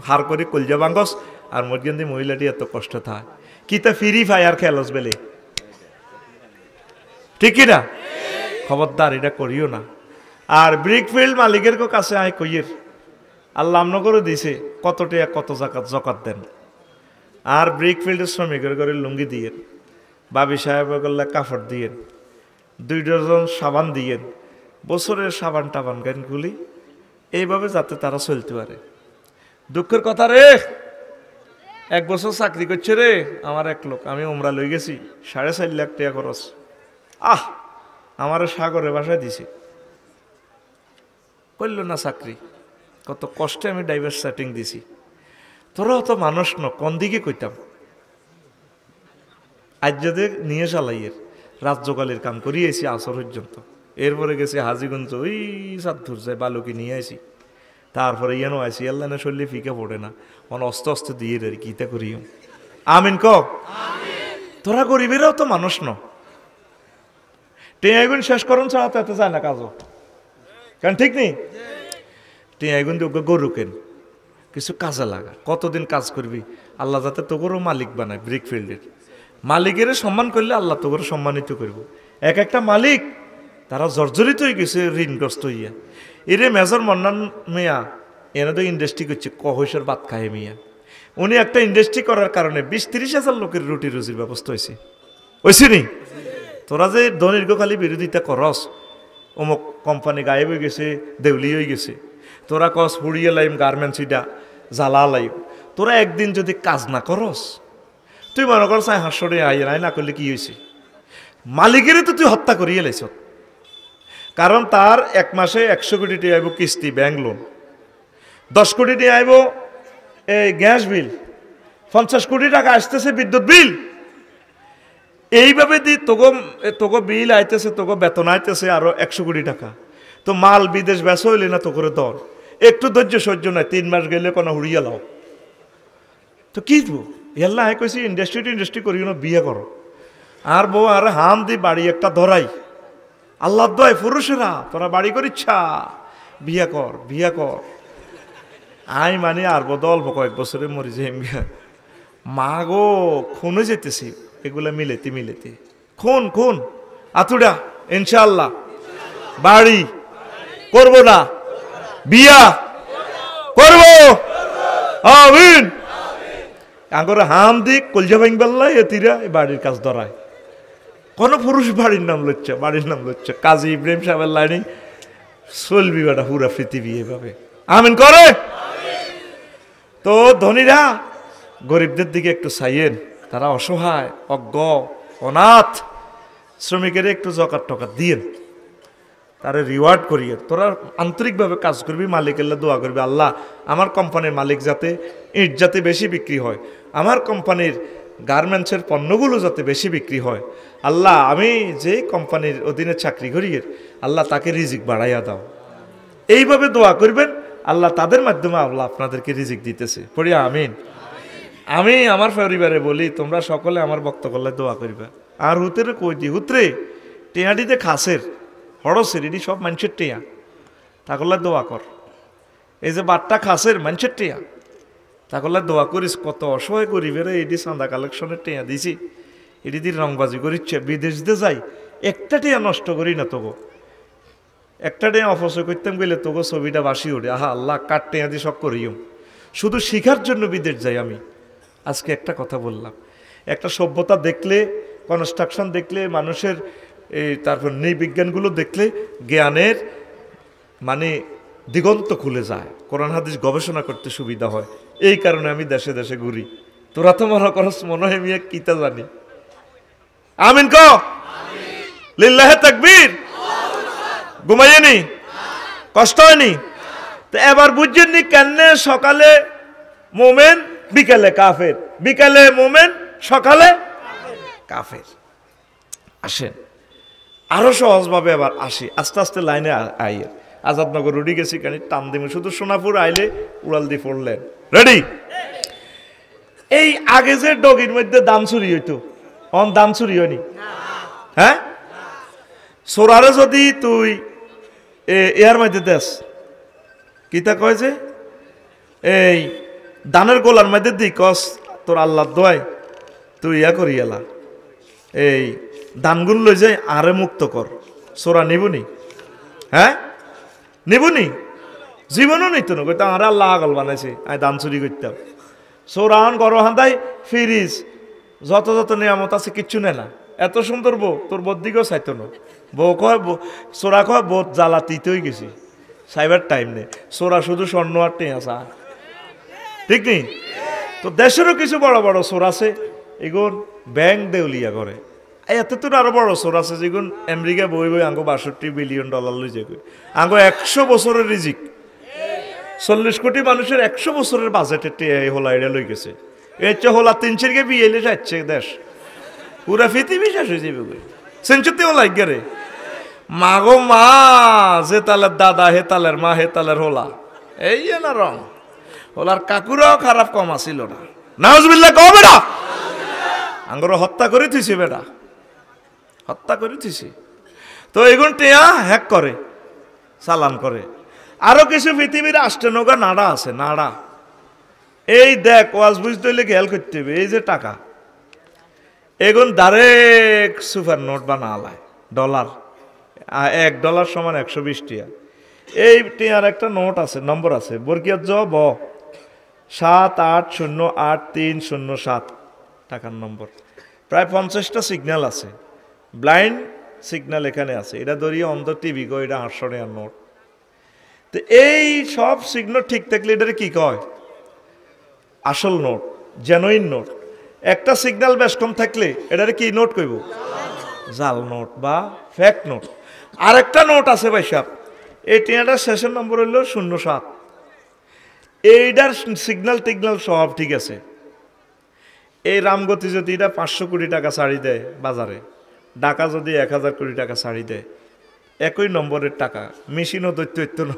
হার করে কলজা বাঙ্গস, আর মর্গেন্দি মহিলাটি এত কষ্ট থাক, কিতা ফ্রি ফায়ার খেলস বেলে, ঠিক কিনা? খবরদার এটা করিও না। আর ব্রিকফিল্ড মালিকের কাছে আয় কইয়ের, আল্লাহ আমন করে দিছে কত টাকা কত জকাত দেন, আর ব্রিকফিল্ডের শ্রমিকের করে লুঙ্গি দিয়েন, বাবি সাহেবের করলে কাপড় দিয়েন, 2 ডজন সাবান দিয়েন, বছরের সাবান টাবান গানগুলি, এইভাবে যাতে তারা চলতে পারে। দুঃখের কথা রে, 1 বছর চাকরি করছে রে আমার এক লোক, আমি উমরা লই গেছি, 4.5 লাখ টাকা খরচ, আমার সাগরে বাসায় দিছে, করল না চাকরি, কত কষ্টে আমি ডাইভার্স সেটিং দিছি। তোরাও তো মানুষ ন, কোন দিকে কইতাম, আজ যদি নিয়ে চালাইয়ের রাজ্যকালের কাম করিয়েছি আসর পর্যন্ত, এরপরে গেছি হাজিগঞ্জ, ওই সাত ধর যায় বালুকি নিয়ে আসি, তারপরে ইয়ানো আইসি আল্লাহ না শরীরে ফিকে পড়ে না মানে অস্তে অস্তে দিয়ে রে কিতা করিও আমিন ক তোরা গরিবেরাও তো মানুষ ন টেয়াগুন শেষ করুন ছাড়া তো এত যায় না কাজও কারণ ঠিক নেই টেয়াগুন দিয়ে গরু কেন কিছু কাজে লাগা কতদিন কাজ করবি আল্লাহ যাতে তোকেরও মালিক বানায় ব্রিক ফিল্ডের মালিকের সম্মান করলে আল্লাহ তোকেরও সম্মানিত করব এক একটা মালিক তারা জর্জরিত হয়ে গেছে ঋণগ্রস্ত হইয়া এরে মেজর মন্নান মিয়া এনে তো ইন্ডাস্ট্রি করছে কহসের বাদ খায় মিয়া উনি একটা ইন্ডাস্ট্রি করার কারণে 20-30 হাজার লোকের রুটি রুজির ব্যবস্থা হয়েছে হয়েছে নি তোরা যে দীর্ঘকালী বিরোধিতা করস অমুক কোম্পানি গায়েব হয়ে গেছে দেউলি হয়ে গেছে তোরা কস পুড়িয়ে লাইম গার্মেন্টস ইটা জ্বালা লাইম তোরা একদিন যদি কাজ না করস তুই মনে করস হাসরে আই না করলে কি হয়েছে মালিকেরই তো তুই হত্যা করিয়ে লাইছ কারণ তার এক মাসে 100 কোটি টাকা আইব কিস্তি ব্যাংক লোন 10 কোটি টাকা আইব এই গ্যাস বিল 50 কোটি টাকা আসতেছে বিদ্যুৎ বিল এইভাবে দি তোগো বিল আইতেছে তোগো বেতন আইতেছে আরো 100 কোটি টাকা তো মাল বিদেশ বেচা হইলে না তো করে দর একটু ধৈর্য সহ্য নয় 3 মাস গেলে কোনো হুড়িয়া লাও তো কি দিব এল্লা আই কইছি ইন্ডাস্ট্রি করিও না বিয়ে করো আর বউ আর হাম দি বাড়ি একটা ধরাই আল্লাহ দয় পুরুষেরা তোরা বাড়ি করিচ্ছা বিয়া কর আই মানে আর বদল কয়েক বছরে মরি যে মা গো খুনে যেতেছি এগুলা মিলেতে খুন আতুডা ইনশাআল্লাহ বাড়ি করব না বিয়া করব আমিন আঙ্গরে হাম দিক কলজা ভাঙ বেল্লাই এতিরা বাড়ির কাজ ধরায় কোন পুরুষ বাড়ির নাম লচ্ছে কাজী ইব্রাহিম সাহেবের লাইনে চলবি বেটা পুরা পৃথিবী এভাবে আমিন করে তো ধনীরা গরিবদের দিকে একটু চাইয়েন তারা অসহায় অজ্ঞ অনাথ শ্রমিকের একটু জকাত টকাত দিয়েন তারা রিওয়ার্ড করিয়ে তোরা আন্তরিকভাবে কাজ করবি মালিকের দোয়া করবি আল্লাহ আমার কোম্পানির মালিক যাতে ইট যাতে বেশি বিক্রি হয় আমার কোম্পানির গার্মেন্টসের পণ্যগুলো যাতে বেশি বিক্রি হয় আল্লাহ আমি যে কোম্পানির অধীনে চাকরি করি আল্লাহ তাকে রিজিক বাড়াইয়া দাও এইভাবে দোয়া করবেন আল্লাহ তাদের মাধ্যমে আল্লাহ আপনাদেরকে রিজিক দিতেছে পড়িয়া আমিন আমি আমার পরিবারে বলি তোমরা সকলে আমার বক্তব্য করলে দোয়া করবে আর হুতরে কই দি হুতরে টেয়াটিতে খাসের হড়সের এটি সব মানুষের টেয়া তা করলে দোয়া কর এই যে বাট্টা খাসের মানুষের টেয়া তা করলে দোয়া করিস কত অসহায় গরিবের এটি চাঁদা কালেকশনের টেয়া দিছি এটি দিয়ে রংবাজি করিচ্ছে বিদেশ দিয়ে যাই একটা টেয়া নষ্ট করি না তবু একটা টেয়া অপচয় করতাম গেলে তবু ছবিটা বাসি ওঠে আহা আল্লাহ কাঠ টেয়া দিয়ে সব করিও শুধু শিখার জন্য বিদেশ যাই আমি আজকে একটা কথা বললাম একটা সভ্যতা দেখলে কনস্ট্রাকশন দেখলে মানুষের এই তারপর নৃবিজ্ঞানগুলো দেখলে জ্ঞানের মানে দিগন্ত খুলে যায় কোরআন হাদিস গবেষণা করতে সুবিধা হয় এই কারণে আমি দেশে দেশে ঘুরি তোরা তো মনে করস মনে হয় মিয়া কিতা জানি আমিন ক লিল্লাহে তাকবীর ঘুমাইনি কষ্ট হয়নি তো এবার বুঝছেননি কেন সকালে মোমেন বিকালে কাফের বিকালে মোমেন সকালে কাফের আসেন আরো সহজভাবে এবার আসি আস্তে আস্তে লাইনে আইয়ে আজাদনগর রুডি গেছি কেন টান দিমে শুধু সোনাপুর আইলে উড়াল দিয়ে পড়লেন রেডি এই আগে যে ডগির মধ্যে দাম চুরি হইতো অন দাম চুরি হয়নি হ্যাঁ সোরারে যদি তুই এর মধ্যে দেশ কিতা কয় যে এই দানের গোলার মধ্যে দি কস তোর আল্লাহ দোয়াই তুই ইয়া করি এলা এই দানগুলো লই যাই আরে মুক্ত কর সোরা নিবনি হ্যাঁ নিবনি জীবনও নিত না কইতাম আরে আল্লাহ আগল বানাইছে আমি দান চুরি করতাম সোরান গরহান তাই ফিরিস যত নিয়ামত আছে কিচ্ছু নেই না এত সুন্দর বউ তোর বোর দিকেও চাইতো না বউ কয় সোরা কয় বোধ জ্বালাতিতে হয়ে গেছি সাইবার টাইম নেই সোরা শুধু স্বর্ণ আর টেঁ আসা ঠিক নেই তো দেশেরও কিছু বড় বড় সোর আছে এগুন ব্যাংক দেউলিয়া করে এত তো আরো বড় সোর আছে যেগুন আমেরিকা বই আঙ্গো $62 বিলিয়ন লই যাবে আঙ্গো 100 বছরের রিজিক 40 কোটি মানুষের 100 বছরের বাজেটে হোলা এটা লই গেছে এর চেয়ে হোলা 3 কে বিয়ে এলে যাচ্ছে দেশ পুরা পৃথিবী শেষ হয়ে যাবে সেঞ্চুতে হোলা গেরে মা গো মা যে তালের দাদা হে তালের মা হে তালের হোলা এই না রং ওলার কাকুরাও খারাপ কম আসিল না নাউজুবিল্লাহ কও বেটা আঙ্গর হত্যা করে থিছি বেটা হত্যা করে থিছি তো এগুন টিয়া হ্যাক করে চালান করে আরো কিছু পৃথিবীর আষ্টনৌকা নাড়া আছে নাড়া এই দেখ ওয়াজ বুঝতে হইলে খেয়াল করতে হবে এই যে টাকা এগুন ডাইরেক্ট সুপার নোট বানালায় ডলার $1 সমান 120 টিয়া এই টিয়ার একটা নোট আছে নম্বর আছে বর্গিয়াত জ ব 78083007 টাকার নম্বর প্রায় 50টা সিগন্যাল আছে ব্লাইন্ড সিগন্যাল এখানে আছে এটা ধরিয়ে অন্ধ টিভি কো এটা 800 টাকার নোট তো এই সব সিগন্যাল ঠিক থাকলে এটারে কি কয় আসল নোট জেনুইন নোট একটা সিগন্যাল বেশ কম থাকলে এটারে কি নোট কইব জাল নোট বা ফেক নোট আরেকটা নোট আছে ভাই সাহেব এই টিয়াটার শেষের নম্বর হইল 07 এইটার সিগন্যাল টিগন্যাল সব ঠিক আছে এই রামগতি যদি এটা 500 কোটি টাকা ছাড়ি দেয় বাজারে ঢাকা যদি 1000 কোটি টাকা ছাড়ি দেয় একই নম্বরের টাকা মেশিনও দৈত্য ন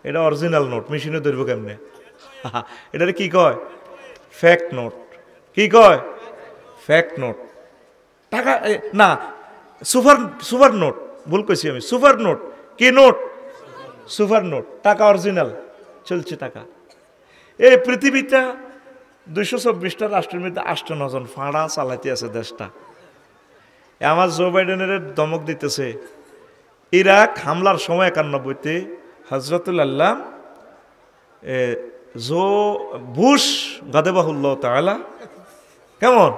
এটা অরিজিনাল নোট মেশিনও ধরব কেমনে এটারে কি কয় ফেক নোট কি কয় ফেক নোট টাকা না সুপার নোট ভুল কইছি আমি সুপার নোট কি নোট সুপার নোট টাকা অরিজিনাল চলছে টাকা এই পৃথিবীটা 224টা রাষ্ট্রের মধ্যে 58 জন ফাঁড়া চালাইতে আছে দেশটা আমার জো বাইডেনের দমক দিতেছে ইরাক হামলার সময় 91তে হজরতুল্লাহ জো বুশ গাদেবাহুল্লাহ তাআলা কেমন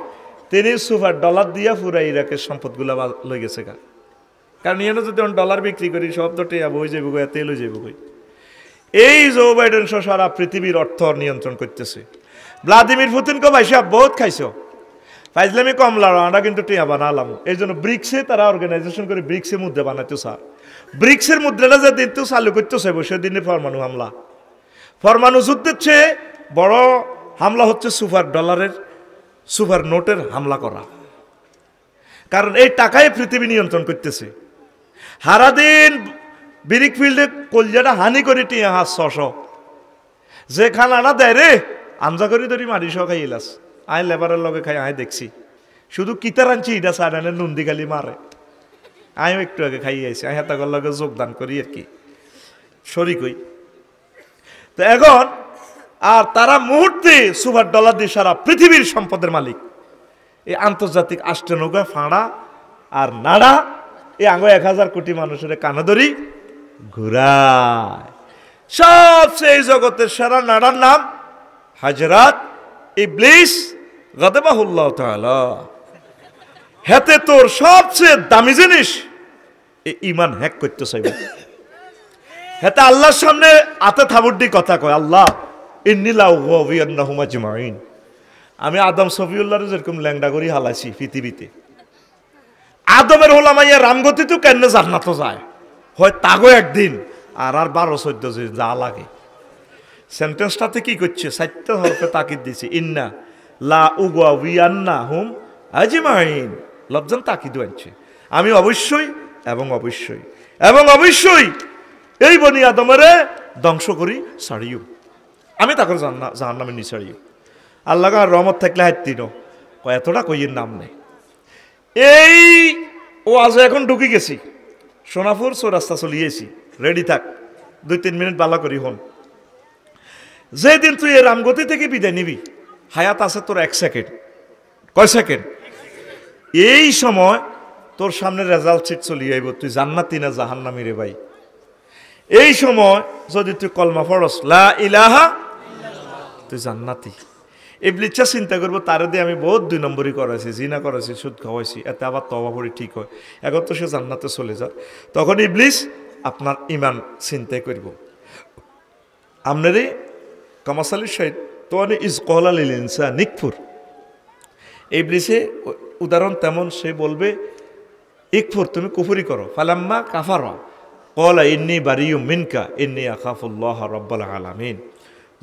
তিনি সুপার ডলার দিয়া পুরা ইরাকের সম্পদগুলা লই গেছে গা কারণ ইয়েন যদি ডলার বিক্রি করি সব তো টেয়া বই যাইব গা তেল হয়ে যাইব কই এই জো বাইডেন সারা পৃথিবীর অর্থ নিয়ন্ত্রণ করতেছে ভ্লাদিমির পুতিনকে ভাই সাহেব বহুত খাইছো ফাইজলামি কম লাড়ো আমরা কিন্তু টিয়া বানালাম এই জন্য ব্রিক্সে তারা অর্গানাইজেশন করে ব্রিক্সের মুদ্রা বানাইতো স্যার ব্রিক্সের মুদ্রাটা যে দিন তো চালু করতে চাইব সেদিনে পরমাণু হামলা পরমাণু যুদ্ধের চেয়ে বড় হামলা হচ্ছে সুপার নোটের হামলা করা কারণ এই টাকায় পৃথিবী নিয়ন্ত্রণ করতেছে সারাদিন ব্রিক ফিল্ডে কলজাটা হানি করে টিয়া 600 যে খানাটা দেয় রে আমজা করে ধরি মারি সহ খাই এলাস আই লেবারের লগে খাই আয় দেখছি শুধু কিতার আনছি এটা সারানে নন্দি খালি মারে আমিও একটু আগে খাই আইছি আই হাতাগর লগে যোগদান করি আর কি শরিক হই তো এখন আর তারা মুহূর্তে সুপার ডলার দিয়ে সারা পৃথিবীর সম্পদের মালিক এই আন্তর্জাতিক আষ্টনৌকা ফাঁড়া আর নাড়া এই আঙ্গ 1000 কোটি মানুষের কানাদরি ঘুরায় সবচেয়ে জগতের সেরা নাড়ার নাম হাজরাত ইবলিস গাদেবাহুল্লাহ তাআলা হেতে তোর সবচেয়ে দামি জিনিস এই ঈমান হ্যাক করতে চাইবে হেতে আল্লাহর সামনে আতে থাবুড্ডি কথা কয় আল্লাহ ইন্নী লা উগওয়িয়ান্নাহুম আজমাইন আমি আদম সফিউল্লাহর যেরকম ল্যাংডা করি হালাইছি পৃথিবীতে আদমের হোলামাইয়া রামগতি তো কেন জান্নাত যায় হয় তাগো একদিন আর 12-14 যে যা লাগে সেন্টেন্সটাতে কি করছে 4টা হরফে তাকিদ দিছে ইন্না লা উগওয়িয়ান্নাহুম আজমাইন লবজান তাকিদ আনছে আমি অবশ্যই এবং অবশ্যই এবং অবশ্যই এই বনি আদমেরে ধ্বংস করি ছাড়িও আমি তাকে জাহান্নামে নি ছাড়িও আল্লাহ রহমত থাকলে হাইতিন এতটা কইয়ের নাম নেই এই ও আজ এখন ঢুকি গেছি সোনাপুর চৌরাস্তা চলিয়েছি রেডি থাক 2-3 মিনিট বালা করি হন যেদিন তুই এই রামগতি থেকে বিদায় নিবি হায়াত আছে তোর 1 সেকেন্ড কয় সেকেন্ড এই সময় তোর সামনে রেজাল্ট শিট চলি আইব তুই জান্নাতি না জাহান্নামী রে ভাই এই সময় যদি তুই কলমা পড়স লা ইলাহা তুই জান্নাতি ইবলিসা চিন্তা করবো তারে দিয়ে আমি বহুত 2 নম্বরই করাইছি জিনা করাইছি সুদ খাওয়াইছি এতে আবার তওবা পড়ি ঠিক হয় এখন তো সে জান্নাতে চলে যায় তখন ইবলিস আপনার ঈমান চিন্তা করব আপনারে কামাসালি শাইত তোয়ানি ইজ কলা লিল ইনসান নিকফুর ইবলিসে উদাহরণ তেমন সে বলবে ইকফুর তুমি কুফরি করো ফালাম্মা কাফারা ক্বালা ইন্নী বারিয়ুম মিনকা ইন্নী আখাফুল্লাহ রাব্বুল আলামিন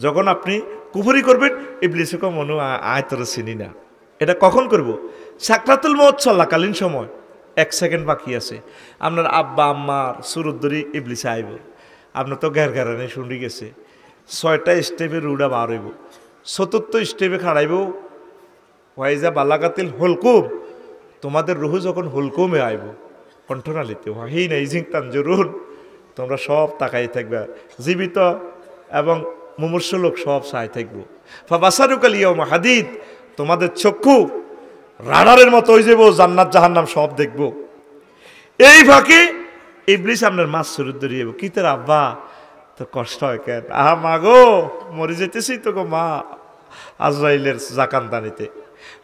যখন আপনি কুফরি করবেন ইবলিসে কো মনু আয় তোরে চিনি না এটা কখন করব সাকরাতুল মউত চলাকালীন সময় 1 সেকেন্ড বাকি আছে আপনার আব্বা আম্মার সুরুদ্দরি ইবলিসে আইব আপনি তো ঘেরঘেরানি শুনি গেছে 6টা স্টেপে রুডা বার হইব, 4th স্টেপে খাড়াইব ওয়াইজা বালাগাতিল হুলকুম, তোমাদের রুহু যখন হুলকুমে আইব কণ্ঠনালীতে ওয়াহি নাইজিং তানজুরুন, তোমরা সব তাকাই থাকবে, জীবিত এবং মুমূর্ষ লোক সব চাই থাকবো। ফাবাসারুকাল ইয়াউমা হাদিদ, তোমাদের চক্ষু রাডারের মতো হয়ে যাব, জান্নাত জাহান্নাম সব দেখবো। এই ফাঁকে ইবলিস আপনার মাছ শুরু ধরিয়ে কি তোর আব্বা তোর কষ্ট হয় কেন? আহা মা গো মরে যেতেছি তো গো মা, আজরাইলের জাকান দানিতে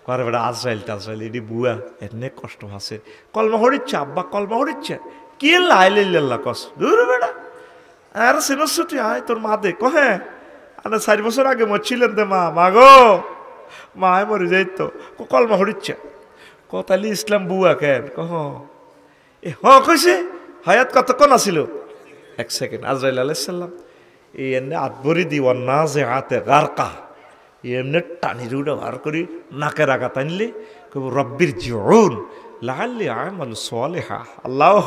করে বেটা আজরাইল টাজরাইল এটি বুয়া এনে কষ্ট আছে, কলমা হরিচ্ছে আব্বা কলমা হরিচ্ছে কি লাইল্লাহ কস দূর বেটা আর সিনসুটি আয় তোর মা দে কহে আরে 4 বছর আগে মরছিলেন দে মা, মা গো মা মরে যাই তো কলমা হরিচ্ছে তাহলে ইসলাম বুয়া কেন কহ এ কইছে হায়াত কতক্ষণ আসিল 1 সেকেন্ড। আজরাইল আলাইহিস সালাম এই এনে আদবরি দিওয়ান না যে হাতে গারকা এমনি টানি রুডা বার করি নাকের আগা টানলে কব রব্বির জিউন লাআল্লি আমালু সালিহা, আল্লাহ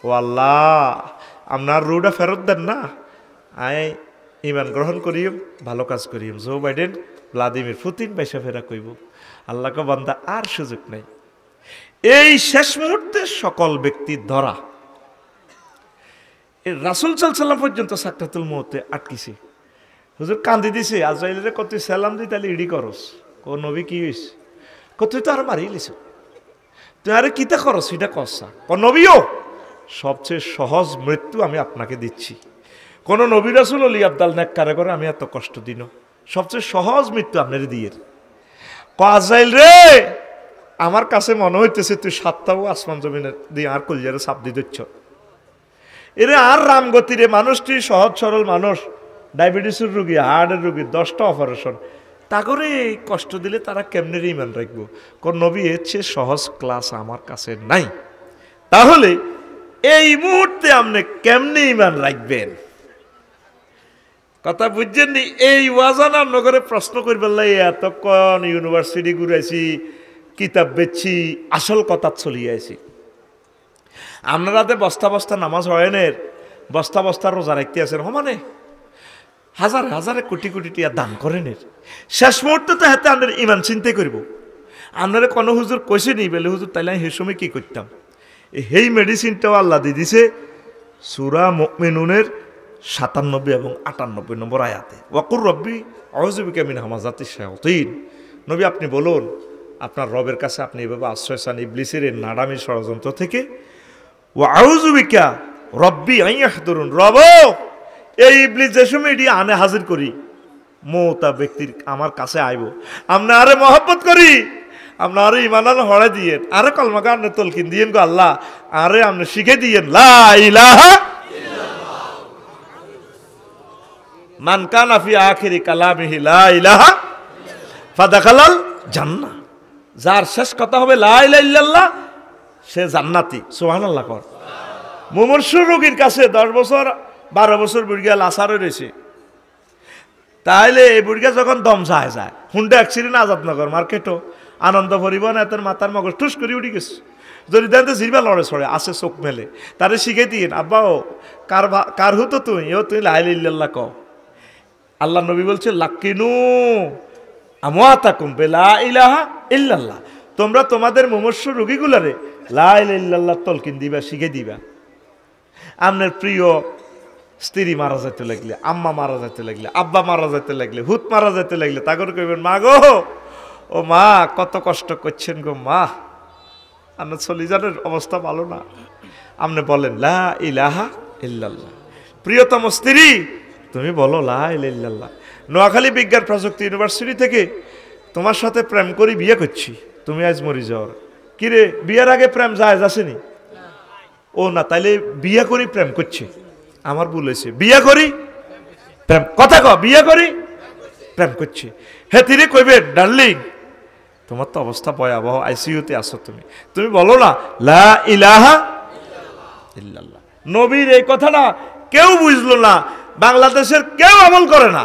ও আল্লাহ আপনার রুডা ফেরত দেন না, আয় ইমান গ্রহণ করিম ভালো কাজ করিম। জো বাইডেন ভ্লাদিমির পুতিন পয়সা ফেরা কইব, আল্লাহকে বান্দা আর সুযোগ নাই। এই শেষ মুহূর্তে সকল ব্যক্তি ধরা রাসূল সাল্লাল্লাহু আলাইহি ওয়াসাল্লাম পর্যন্ত সাকরাতুল মউতে আটকিছে। হুজুর কান্দি দিছে, আজরাইলের কত সালাম দি তাহলে ইডি করস, ও নবী কি হইছে, কত তো আর মারি লিছ, তুই আরে কিতা করস এটা কসা, ও নবীও সবচেয়ে সহজ মৃত্যু আমি আপনাকে দিচ্ছি, কোন নবী রাসূল অলি আব্দাল নেককারে করে আমি এত কষ্ট দিন, সবচেয়ে সহজ মৃত্যু আপনার দিয়ে। আজরাইল রে আমার কাছে মনে হইতেছে তুই 7টাও আসমান জমিনে দিয়ে আর কলিজারে চাপ দিয়ে দিচ্ছ, এরে আর রামগতিরে মানুষটি সহজ সরল মানুষ, ডায়াবেটিসের রোগী হার্টের রোগী 10টা অপারেশন, তা করে কষ্ট দিলে তারা কেমনে ইমান রাখবো? কোন নবী এর চেয়ে সহজ ক্লাস আমার কাছে নাই। তাহলে এই মুহূর্তে আপনি কেমনে ইমান রাখবেন? কথা বুঝছেন নি? এই ওয়াজান নগরে প্রশ্ন করবেন এতক্ষণ ইউনিভার্সিটি ঘুরাইছি, কিতাব বেচছি, আসল কথা চলিয়ে আইছি। আপনারাতে বস্তা বস্তা নামাজ হয়নের, বস্তা বস্তা রোজা রাখতে আছেন, মানে হাজার হাজারে কোটি কোটি টিয়া দান করেন, শেষ মুহূর্তে তো হাতে আপনার ইমান চিন্তাই করব। আপনারা কোনো হুজুর কইছে নি বলে হুজুর তাইলে আমি সেই সময় কী করতাম? এই মেডিসিনটাও আল্লাহ দিয়ে দিছে সূরা মুমিনুনের 97 এবং 98 নম্বর আয়াতে, ওয়াকুর রব্বি আউযু বিকা মিন হামাযাতিশ শায়াতিন। নবী আপনি বলুন আপনার রবের কাছে আপনি এভাবে আশ্রয় চান ইবলিসের এই নাডামি ষড়যন্ত্র থেকে। ওয়া আউযু বিকা রব্বি আন ইয়াহদুরুন, রব এই ইবলিস যে সময় এটি আনে হাজির করি মৌতা ব্যক্তির আমার কাছে আইব, আমরা আরে মহব্বত করি, আমরা আরে ইমান হড়ে দিয়েন, আরে কলমা গানে তলকিন দিয়েন গো আল্লাহ, আরে আপনি শিখে দিয়েন লা ইলাহা ইল্লাল্লাহ মান কানা ফি আখিরি কালামিহি লা ইলাহা ফাদাখালাল জান্নাহ, যার শেষ কথা হবে লা ইলাহা ইল্লাল্লাহ সে জান্নাতি। সুবহানাল্লাহ কর। মুমূর্ষু রোগীর কাছে 10 বছর 12 বছর বুড়িয়া লাসারে রয়েছে, তাইলে এই বুড়িয়া যখন দম যায় হুন্ডা অ্যাক্সিডেন্ট আজাদনগর মার্কেটও আনন্দ পরিবহন এতের মাথার মগজ ঠুস করে উঠে গেছে, যদি দেন জিরবা লড়ে ছড়ে আসে চোখ মেলে, তারে শিখে দিন আব্বা ও কার হতো তুই তুই লা ইলাহা ইল্লাল্লাহ কও। আল্লাহ নবী বলছে লাকিনু আমওয়াতাকুম বিলা ইলাহা ইল্লাল্লাহ, তোমরা তোমাদের মুমূর্ষু রোগীগুলারে লা ইলাহা ইল্লাল্লাহ তলকিন দিবা, শিখে দিবা। আপনার প্রিয় স্ত্রী মারা যেতে লাগলে, আম্মা মারা যেতে লাগলে, আব্বা মারা যেতে লাগলে, হুত মারা যেতে লাগলে তাগর কইবেন মা গো ও মা কত কষ্ট করছেন গো মা, আপনার চলিজানের অবস্থা ভালো না, আপনি বলেন লা ইলাহা ইল্লাল্লাহ। প্রিয়তম স্ত্রী তুমি বলো লা ইলাহা ইল্লাল্লাহ। নোয়াখালী বিজ্ঞান প্রযুক্তি ইউনিভার্সিটি থেকে তোমার সাথে প্রেম করি বিয়ে করছি, তুমি আজ মরি যাওয়ার কিরে বিয়ের আগে প্রেম যায় আসেনি? ও না তাইলে বিয়ে করি প্রেম করছে, আমার ভুল হয়েছে, বিয়ে করি প্রেম কথা ক বিয়ে করি প্রেম করছে। হে তিনি কইবে ডার্লিং তোমার তো অবস্থা ভয়াবহ, আইসিইউতে আসো, তুমি বলো না লা ইলাহা ইল্লাল্লাহ। নবীর এই কথাটা কেউ বুঝলো না, বাংলাদেশের কেউ আমল করে না।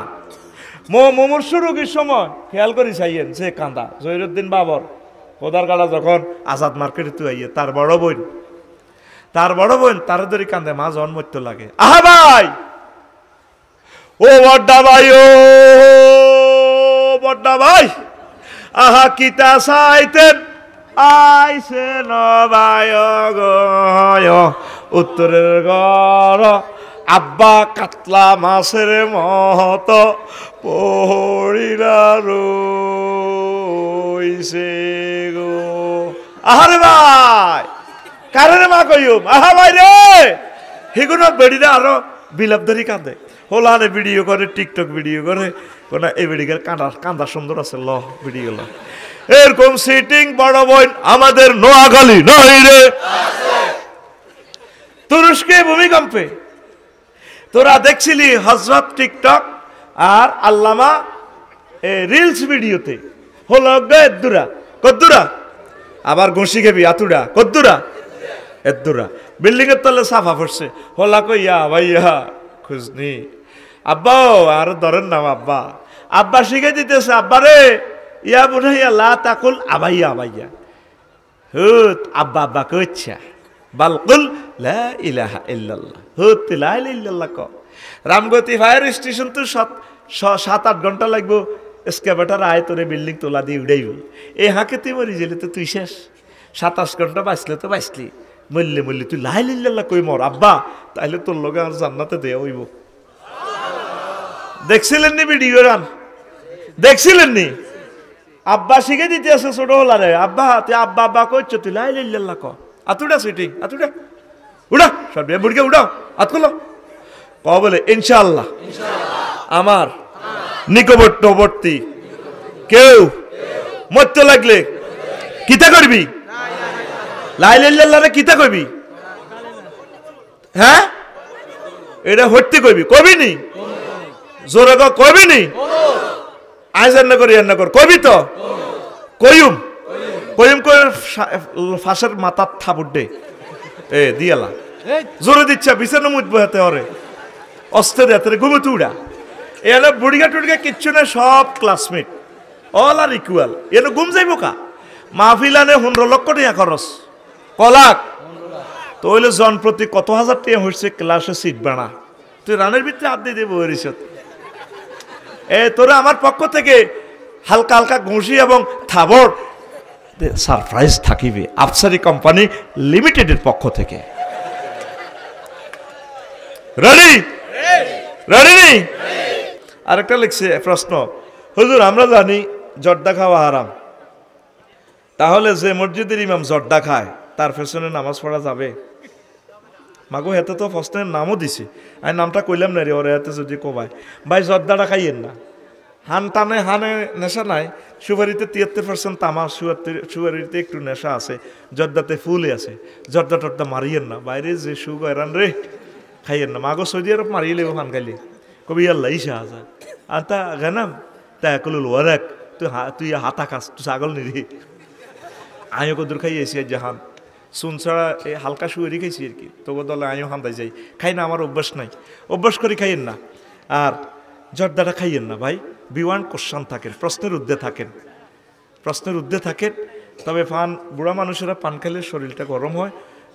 মুমূর্ষু রোগীর সময় খেয়াল করি চাইয়েন সে কান্দা জহিরুদ্দিন বাবর কোদার গালা যখন আজাদ মার্কেটে তুই আইয়ে তার বড় বোন তার ধরে কান্দে মা জন্মত্য লাগে। আহা ভাই ও বড়দা ভাই, ও বড়দা ভাই, আহা কিতা চাইতেন আইছে নবায় গয় উত্তরের ঘর, আব্বা কাতলা মাছের মত পড়িরা রইছে গো। আহারে ভাই, কারে মা কইম, আহা ভাই রে, সেগুলো বেড়িরা আরো বিলাপ ধরি কাঁদে, হোলানে ভিডিও করে, টিকটক ভিডিও করে, কোন এই বেড়িকার কান্দা সুন্দর আছে, ল ভিডিও ল। এরকম সিটিং বড় বোন আমাদের নোয়াখালী নয় রে, তুরস্কে ভূমিকম্পে তোরা দেখছিলি হজরত টিকটক আর আল্লামা রিলস ভিডিওতে হলো এদ্দুরা কদ্দুরা, আবার ঘষি খেবি আতুরা কদ্দুরা এদ্দুরা, বিল্ডিং এর তলে সাফা পড়ছে, হোলা কইয়া ভাইয়া খুঁজনি আব্বা আর ধরেন নাম আব্বা, আব্বা শিখে দিতেছে, আব্বা রে ইয়া বুঝাইয়া লা তাকুল আবাইয়া আবাইয়া, হুত আব্বা আব্বা কইছা বালকুল লা ইলাহা ইল্লাল্লাহ, হুত লা ইলাহা ইল্লাল্লাহ ক। রামগতি ফায়ার স্টেশন তো 7-8 ঘন্টা লাগবো, এসকেভেটার আয় তোরে বিল্ডিং তোলা দিয়ে উড়াইব, এই হাঁকে তুই মরি গেলে তো তুই শেষ, 27 ঘন্টা বাঁচলে তো বাঁচলি, মরলে মরলে তুই লা ইলাহা ইল্লাল্লাহ কই মর আব্বা, তাইলে তোর লগে আর জান্নাতে দেয়া হইব। দেখছিলেন নি ভিডিও রান, দেখছিলেন নি? আব্বা শিখে দিতে আছে ছোট হলারে, আব্বা তুই আব্বা আব্বা কইছ, তুই লা ইলাহা ইল্লাল্লাহ ক, আতুডা সিটিং আতুডা উড়া সব বুড়কে উড়াও হাত খুলো ক বলে ইনশাআল্লাহ আমার নিকটবর্তী কেউ মরতে লাগলে কিতা করবি, লা ইলাহা ইল্লাল্লাহ রে কিতা কইবি, হ্যাঁ এটা হইতে কইবি, কবি নি জোরে কবি নি, আজ রান্না করি রান্না কর কবি তো কইম কইম করে ফাঁসের মাথার থাপুর দে এ দিয়ালা জোরে দিচ্ছা বিছানো মুঠ বহাতে হরে অস্তে দেতে ঘুমে তুড়া, এনে বুড়িগা টুড়িগা কিচ্ছু না, সব ক্লাসমেট অল আর ইকুয়াল, এনে ঘুম যাইব কা, মাহফিল আনে 15 লক্ষ টাকা খরচ, কলাক তো হইলে জন প্রতি কত হাজার টাকা হচ্ছে, ক্লাসে সিট বানা, তুই রানের ভিতরে হাত দিয়ে দেবো এরিসত। তোরা আমার পক্ষ থেকে হালকা হালকা ঘুষি এবং থাবর সারপ্রাইজ থাকিবে আফসারি কোম্পানি লিমিটেডের পক্ষ থেকে। রেডি রেডি নি? আরেকটা লিখছে প্রশ্ন, হুজুর আমরা জানি জর্দা খাওয়া হারাম, তাহলে যে মসজিদের ইমাম জর্দা খায় তার পেছনে নামাজ পড়া যাবে? মাগো হেতে তো প্রশ্নের নামও দিছে, আমি নামটা কইলাম না রে, ওরে হাতে যদি কবায় ভাই জর্দাটা খাইয়েন না, হান টানে হানে নেশা নাই, সুপারিতে 73% তামা, সুপারিতে একটু নেশা আছে, জর্দাতে ফুলে আছে, জর্দা টর্দা মারিয়েন না, বাইরে যে সুগারান রে খাইয়েন না, মাগো সৌদি আরব মারিয়ে লেবো ফান খাইলে কবি আল্লাহ ইসা হাজা আতা গানাম তা কলুল ওয়ারাক, তুই হাতা খাস, তুই ছাগল নিরি, আয়ো কদুর খাইয়েছি জাহান শুন ছাড়া এই হালকা শুয়েরই খাইছি আর কি, তবু দলে আমিও হান্দাই যাই, খাই না, আমার অভ্যাস নাই, অভ্যাস করে খাইয়েন না, আর জর্দাটা খাইয়েন না ভাই, বিওয়ান কোশ্চান থাকেন, প্রশ্নের ঊর্ধ্বে থাকেন, প্রশ্নের ঊর্ধ্বে থাকেন। তবে বুড়া মানুষেরা পান খেলে শরীরটা গরম হয়,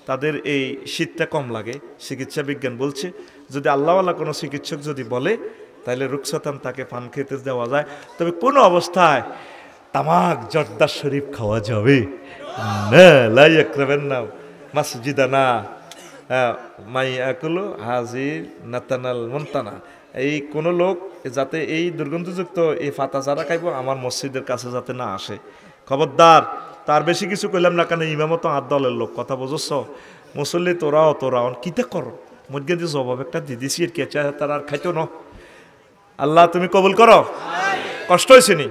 তাদের এই শীতটা কম লাগে, চিকিৎসা বিজ্ঞান বলছে, যদি আল্লাহওয়ালা কোনো চিকিৎসক যদি বলে তাহলে রুকসাতান তাকে পান খেতে দেওয়া যায়, তবে কোনো অবস্থায় তামাক জর্দা শরীফ খাওয়া যাবে না, লাই একরাবেন না মাসজিদানা মাই আকুলো হাজির নাতানাল মন্তানা, এই কোনো লোক যাতে এই দুর্গন্ধযুক্ত এই ফাতা যারা খাইব আমার মসজিদের কাছে যাতে না আসে, খবরদার। তার বেশি কিছু কইলাম না, কেন ইমামও তো আর দলের লোক, কথা বুঝছ, মুসল্লি তোরাও কিতে করো, মধ্যে দিয়ে জবাব একটা দিয়ে দিছি আর কি, তারা আর খাইতো ন, আল্লাহ তুমি কবুল করো, কষ্ট হয়েছে নি?